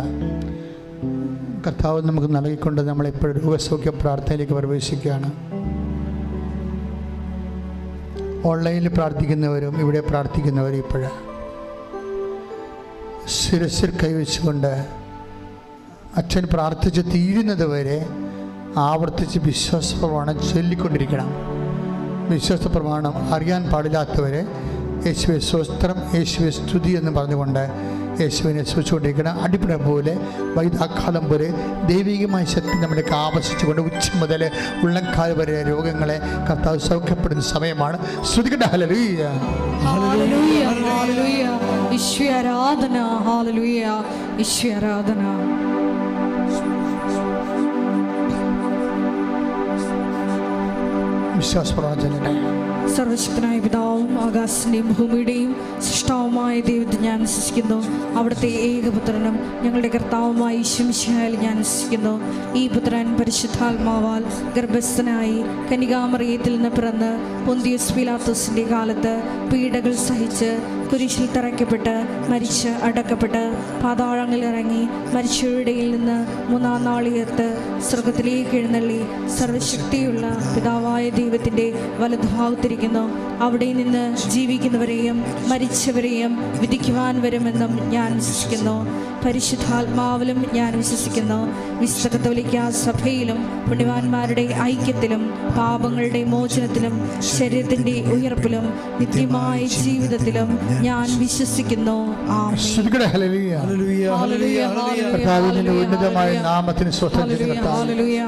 കർത്താവ് നമുക്ക് നൽകിക്കൊണ്ട് നമ്മളിപ്പോൾ രോഗസൗഖ്യ പ്രാർത്ഥനയിലേക്ക് പ്രവേശിക്കുകയാണ്. ഓൺലൈനിൽ പ്രാർത്ഥിക്കുന്നവരും ഇവിടെ പ്രാർത്ഥിക്കുന്നവരും ഇപ്പോൾ ശിരസിൽ കൈവച്ചുകൊണ്ട് അച്ഛൻ പ്രാർത്ഥിച്ച് തീരുന്നത് വരെ ആവർത്തിച്ച് വിശ്വാസപ്രമാണം ചൊല്ലിക്കൊണ്ടിരിക്കണം. വിശ്വാസപ്രമാണം അറിയാൻ പാടില്ലാത്തവരെ യേശുവെ സ്വസ്ത്രം, യേശുവെ സ്തുതി എന്ന് പറഞ്ഞുകൊണ്ട് യേശുവിനെ സ്തുതിച്ചുകൊണ്ടിരിക്കണം. അടിപ്പിട പോലെ വൈദാക്കാലം പോലെ ദൈവികമായ ശക്തി നമ്മളിലേക്ക് ആവശ്യിച്ചുകൊണ്ട് ഉച്ച മുതൽ ഉള്ളംകാൽ വരെ രോഗങ്ങളെ കർത്താവ് സൗഖ്യപ്പെടുന്ന സമയമാണ്. സ്തുതിക്കട്ടെ. ഹല്ലേലൂയ, ഹല്ലേലൂയ, ഹല്ലേലൂയ, യേശുവേ ആരാധന, ഹല്ലേലൂയ, യേശുവേ ആരാധന. വിശ്വാസപ്രവചനം. സർവശക്തനായ പിതാവും ആകാശത്തിൻ്റെയും ഭൂമിയുടെയും സൃഷ്ടാവുമായ ദൈവത്തിൽ ഞാൻ വിശ്വസിക്കുന്നു. അവിടുത്തെ ഏകപുത്രനും ഞങ്ങളുടെ കർത്താവുമായ ഈശോമിശിഹായിൽ ഞാൻ വിശ്വസിക്കുന്നു. ഈ പുത്രൻ പരിശുദ്ധാത്മാവാൽ ഗർഭസ്ഥനായി കന്യകാമറിയത്തിൽ നിന്ന് പിറന്ന് പൊന്തിയോസ് പീലാത്തോസിൻ്റെ കാലത്ത് പീഡകൾ സഹിച്ച് കുരിശിൽ തറയ്ക്കപ്പെട്ട് മരിച്ച് അടക്കപ്പെട്ട് പാതാളങ്ങളിൽ ഇറങ്ങി മരിച്ചവരുടെയിൽ നിന്ന് 3-ാം നാൾ ഉയർത്ത് സ്വർഗത്തിലേക്ക് എഴുന്നള്ളി സർവശക്തിയുള്ള പിതാവായ ദൈവത്തിൻ്റെ വലതുഭാഗത്തിരിക്കുന്നു. അവിടെ നിന്ന് ജീവിക്കുന്നവരെയും മരിച്ചവരെയും വിധിക്കുവാൻ വരുമെന്നും ഞാൻ വിശ്വസിക്കുന്നു. പരിശുദ്ധാത്മാവിലും ഞാൻ വിശ്വസിക്കുന്നു. വിശുദ്ധ കത്തോലിക്കാ സഭയിലും പുണ്യവാന്മാരുടെ ഐക്യത്തിലും പാപങ്ങളുടെ മോചനത്തിലും ശരീരത്തിൻ്റെ ഉയർപ്പിലും നിത്യമായ ജീവിതത്തിലും ഞാൻ വിശ്വസിക്കുന്നു. ആമേൻ. ഹല്ലേലൂയ, ഹല്ലേലൂയ, കർത്താവിന്റെ ഉന്നതമായ നാമത്തിന് സ്വസ്ഥം ഹല്ലേലൂയ,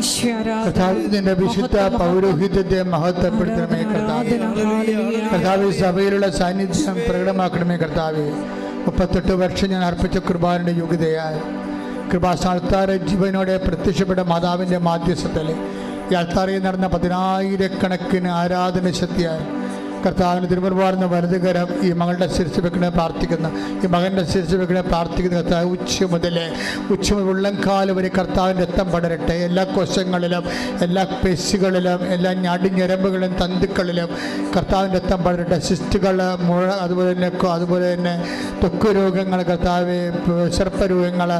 ഈശോ ആരാധന. കർത്താവിന്റെ വിശുദ്ധ പൗരോഹിത്യത്തെ മഹത്വപ്പെടുത്തണമേ കർത്താവേ. കർത്താവ് സഭയിലുള്ള സാന്നിധ്യം പ്രകടമാക്കണമേ കർത്താവേ. 38 വർഷം ഞാൻ അർപ്പിച്ച കൃപാന്റെ യോഗ്യതയാൽ കൃപാസ്ഥാനത്താറ് ജീവനോടെ പ്രത്യക്ഷപ്പെട്ട മാതാവിൻ്റെ മാധ്യസ്ഥത്തിൽ ഈ അൾത്താരയിൽ നടന്ന 10,000 ആരാധന ശക്തിയാൽ കർത്താവിന് തിരുമുറുപാടുന്ന വലതുകരം ഈ മകളുടെ ശിരസ് വെക്കണേ പ്രാർത്ഥിക്കുന്ന, ഈ മകൻ്റെ ശിരസ് വെക്കണേ പ്രാർത്ഥിക്കുന്ന കർത്താവ് ഉച്ച മുതൽ ഉള്ളംകാല് വരെ കർത്താവിൻ്റെ രക്തം പടരട്ടെ. എല്ലാ കോശങ്ങളിലും, എല്ലാ പേശികളിലും, എല്ലാ ഞരമ്പുകളിലും തന്തുക്കളിലും കർത്താവിൻ്റെ രക്തം പടരട്ടെ. സിസ്റ്റുകൾ, മുഴ, അതുപോലെ തന്നെ ത്വക്ക് രോഗങ്ങൾ കർത്താവ്, സർപ്പരോഗങ്ങൾ,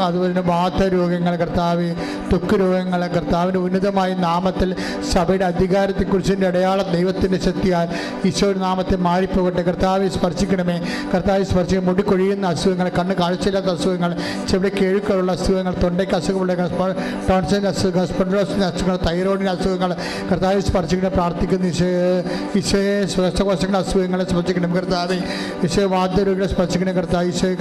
അതുപോലെ തന്നെ വാതരോഗങ്ങൾ കർത്താവ്, ത്വക്ക് രോഗങ്ങൾ കർത്താവിൻ്റെ ഉന്നതമായ നാമത്തിൽ സഭയുടെ അധികാരത്തെക്കുറിച്ചിൻ്റെ അടയാളം ദൈവത്തിൻ്റെ ദൈവശക്തിയാൽ ഈശോയുടെ നാമത്തെ മാറിപ്പോകട്ടെ. കർത്താവെ സ്പർശിക്കണമേ. കർത്താവെ സ്പർശിക്കും. മുടി കൊഴിയുന്ന അസുഖങ്ങൾ, കണ്ണ് കാഴ്ചയില്ലാത്ത അസുഖങ്ങൾ, ചെവിടെ കേഴുക്കളുള്ള അസുഖങ്ങൾ, തൊണ്ടയ്ക്ക് അസുഖമുള്ള ടോൺസിലിൻ്റെ അസുഖങ്ങൾ, സ്പോണ്ടിലോസിൻ്റെ അസുഖങ്ങൾ, തൈറോയിഡിൻ്റെ അസുഖങ്ങൾ കർത്താവെ സ്പർശിക്കണം. പ്രാർത്ഥിക്കുന്ന ഈശോയെ ശ്വാസകോശങ്ങളുടെ അസുഖങ്ങളെ സ്പർശിക്കണം കർത്താവെ. ഈശോയെ വാദ്യരോഗികളെ സ്പർശിക്കണം കർത്താവ്. ഈശോയെ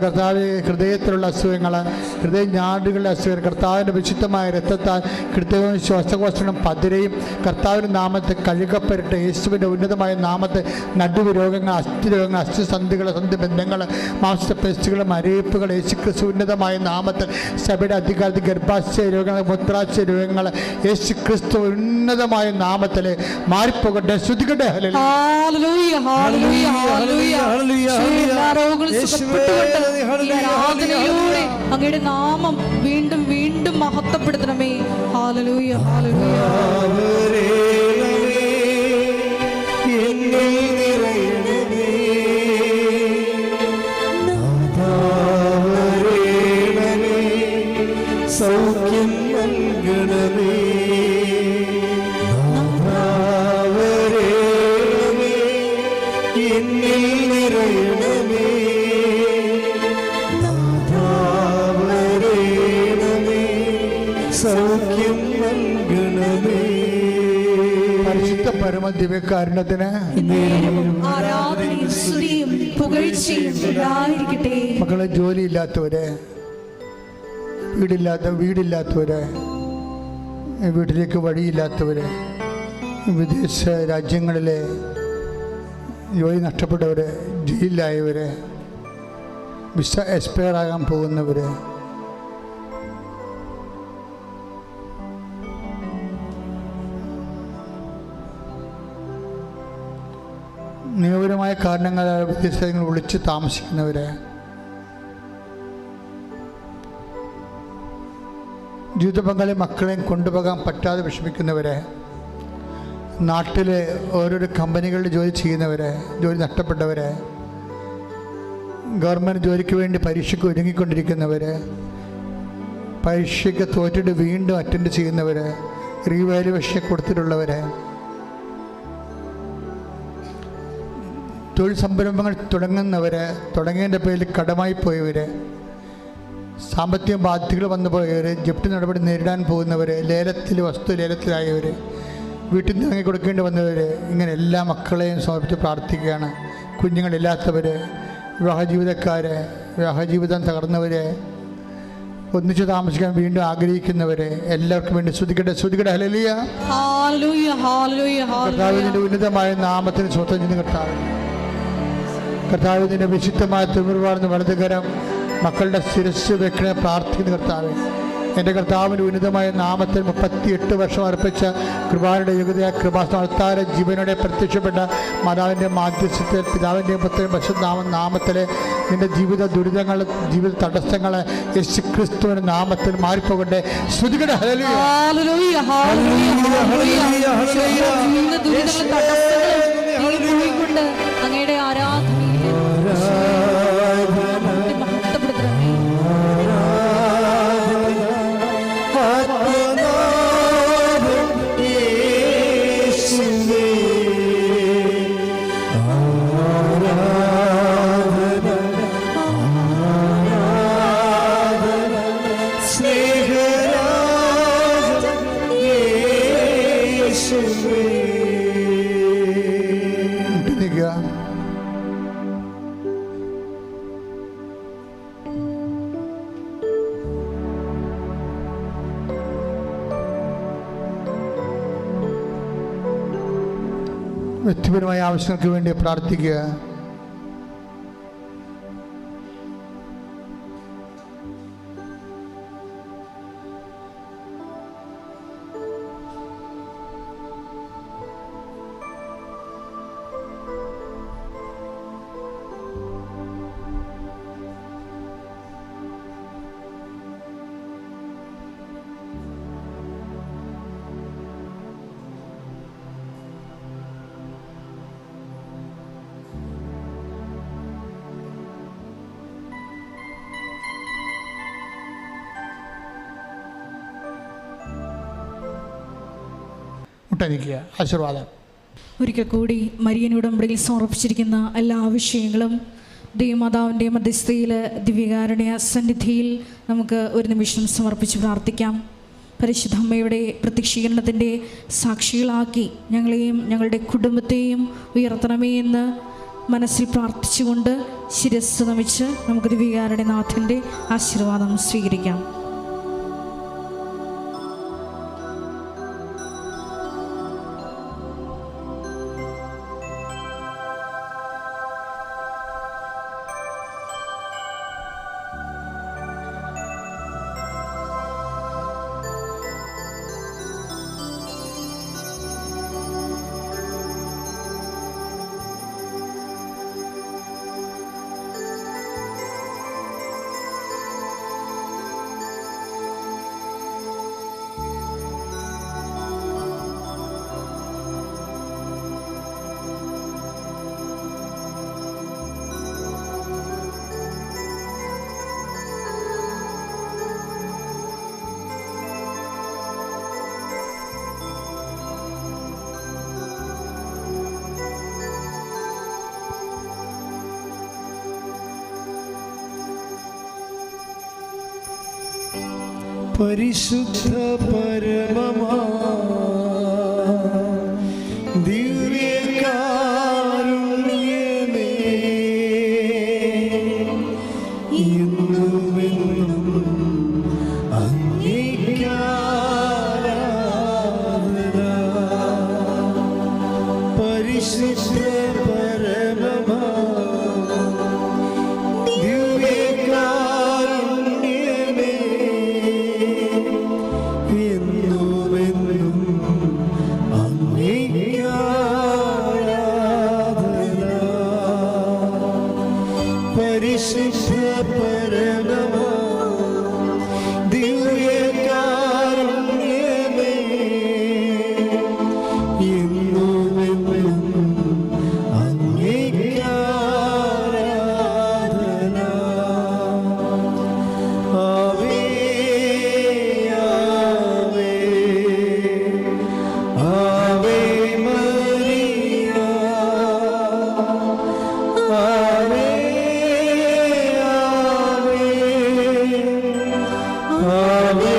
കർത്താവെ ഹൃദയത്തിലുള്ള അസുഖങ്ങൾ, ഹൃദയ ഞാടുകളുടെ അസുഖങ്ങൾ കർത്താവിൻ്റെ വിശുദ്ധമായ രക്തത്താൽ കൃത്യവും ശ്വാസകോശങ്ങളും പതിരയും കർത്താവിൻ്റെ നാമത്തെ കഴുകപ്പെരട്ടെ. യേശുവിൻ്റെ ഉന്നതമായ നാമത്തെ നടുവ് രോഗങ്ങൾ, അസ്ഥി രോഗങ്ങൾ, അസ്ഥിസന്ധികൾ, സന്ധിബന്ധങ്ങൾ, മാംസപേശികൾ, മരയിപ്പുകൾ യേശുക്രിസ്തു ഉന്നതമായ നാമത്തിൽ സഭയുടെ അധികാരത്തിൽ ഗർഭാശയ രോഗങ്ങൾ, മൂത്രാശയ രോഗങ്ങൾ യേശുക്രിസ്തു ഉന്നതമായ നാമത്തിൽ മാറിപ്പോകട്ടെ. ശ്രുതികട്ടെ. ഹല്ലേലൂയ ഹല്ലേലൂയ ഹല്ലേലൂയ. എല്ലാ രോഗങ്ങളും സുഖപ്പെട്ടുകൊണ്ട് ഈ ആരാധനയിലൂടെ അങ്ങയുടെ നാമം വീണ്ടും വീണ്ടും മഹത്വപ്പെടുത്തണമേ. Hallelujah hallelujah. സൗഖ്യം നൽകണമേ. എന്നിൽ നിറയണമേ. സൗഖ്യം നൽകണമേ. പരിശുദ്ധ പരമ ദിവ്യകാരുണ്യത്തിന് ആരാധനയും സ്തുതിയും പുകഴ്ചയും ഉണ്ടായിരിക്കട്ടെ. മക്കളെ, ജോലിയില്ലാത്തവരെ, വീടില്ലാത്തവരെ, വീട്ടിലേക്ക് വഴിയില്ലാത്തവരെ, വിദേശ രാജ്യങ്ങളിലെ ജോലി നഷ്ടപ്പെട്ടവർ, ജയിലിലായവർ, വിസ എക്സ്പയർ ആകാൻ പോകുന്നവർ, നിയമപരമായ കാരണങ്ങളാൽ വിദേശങ്ങൾ ഒളിച്ച് താമസിക്കുന്നവർ, ജീവിത പങ്കാളി മക്കളെയും കൊണ്ടുപോകാൻ പറ്റാതെ വിഷമിക്കുന്നവരെ, നാട്ടിലെ ഓരോരോ കമ്പനികളിൽ ജോലി ചെയ്യുന്നവരെ, ജോലി നഷ്ടപ്പെട്ടവരെ, ഗവൺമെൻറ് ജോലിക്ക് വേണ്ടി പരീക്ഷയ്ക്ക് ഒരുങ്ങിക്കൊണ്ടിരിക്കുന്നവർ, പരീക്ഷയ്ക്ക് തോറ്റിട്ട് വീണ്ടും അറ്റൻഡ് ചെയ്യുന്നവർ, റീവാലുവേഷൻ കൊടുത്തിട്ടുള്ളവർ, തൊഴിൽ സംരംഭങ്ങൾ തുടങ്ങുന്നവർ, തുടങ്ങിയതിൻ്റെ പേരിൽ കടമായി പോയവർ, സാമ്പത്തിക ബാധ്യതകൾ വന്നു പോയവർ, ജപ്തി നടപടി നേരിടാൻ പോകുന്നവർ, വസ്തു ലേലത്തിലായവർ, വീട്ടിൽ നിന്ന് ഇറങ്ങി കൊടുക്കേണ്ടി വന്നവർ, ഇങ്ങനെ എല്ലാ മക്കളെയും സമർപ്പിച്ച് പ്രാർത്ഥിക്കുകയാണ്. കുഞ്ഞുങ്ങളില്ലാത്തവർ, വിവാഹജീവിതക്കാർ, വിവാഹജീവിതം തകർന്നവർ, ഒന്നിച്ച് താമസിക്കാൻ വീണ്ടും ആഗ്രഹിക്കുന്നവർ, എല്ലാവർക്കും വേണ്ടി സ്തുതിക്കട്ടെ. ഹല്ലേലൂയ ഹല്ലേലൂയ ഹല്ലേലൂയ. കർത്താവിൻ്റെ ഉന്നതമായ നാമത്തിന് സ്വന്തം ചെയ്യുന്ന കർത്താവിൻ്റെ വിശുദ്ധമായ തിരുമുറിവാർന്ന വലതുകരം മക്കളുടെ ശിരസ് വെക്കണേ പ്രാർത്ഥിക്കുന്ന കർത്താവ്. എൻ്റെ കർത്താവിൻ്റെ ഉന്നതമായ നാമത്തിൽ 38 വർഷം അർപ്പിച്ച കൃപായുടെ യുഗതയായ കൃപാസ്ഥാന ജീവനോടെ പ്രത്യക്ഷപ്പെട്ട മാതാവിൻ്റെ മാധ്യസ്ഥത്തിൽ പിതാവിൻ്റെയും പുത്രൻ്റെയും പരിശുദ്ധ നാമത്തിൽ നിൻ്റെ ജീവിത ദുരിതങ്ങൾ, ജീവിത തടസ്സങ്ങൾ യേശുക്രിസ്തുവിൻ്റെ നാമത്തിൽ മാറിപ്പോകട്ടെ. ശ്രുതികട ഹല്ലേലൂയ ഹല്ലേലൂയ ഹല്ലേലൂയ. ദുരിതങ്ങളും അങ്ങയുടെ ആരാധനയിൽ മഹത്വപ്പെടുത്തണമേ. വ്യക്തിപരമായ ആവശ്യങ്ങൾക്ക് വേണ്ടി പ്രാർത്ഥിക്കുക. മുട്ടനിക്കുക. ആശീർവാദം. ഒരിക്കൽ കൂടി മരിയൻ ഉടമ്പടിയിൽ സമർപ്പിച്ചിരിക്കുന്ന എല്ലാ വിഷയങ്ങളും ദൈവമാതാവിൻ്റെ മധ്യസ്ഥയിൽ ദിവ്യകാരുണ്യ സന്നിധിയിൽ നമുക്ക് ഒരു നിമിഷം സമർപ്പിച്ച് പ്രാർത്ഥിക്കാം. പരിശുദ്ധ അമ്മയുടെ പ്രത്യക്ഷീകരണത്തിൻ്റെ സാക്ഷികളാക്കി ഞങ്ങളെയും ഞങ്ങളുടെ കുടുംബത്തെയും ഉയർത്തണമേ എന്ന് മനസ്സിൽ പ്രാർത്ഥിച്ചുകൊണ്ട് ശിരസ്സ് നമിച്ച് നമുക്ക് ദിവ്യകാരുണ്യനാഥൻ്റെ ആശീർവാദം സ്വീകരിക്കാം. പരിശുദ്ധ പരമമാ ദിവ്യകാരുണ്യമേ, എന്നുമെന്നും അങ്ങേയ്ക്കാരാധന. പരിശുദ്ധ പരമമാ ദിവ്യകാരുണ്യമേ, എന്നുമെന്നും അങ്ങേയ്ക്കാരാധന. പരിശുദ്ധ പരമമാ ദിവ്യകാരുണ്യമേ, എന്നുമെന്നും അങ്ങേയ്ക്കാരാധന. ആവേ ആവേ മരിയ, ആവേ ആവേ ആവേ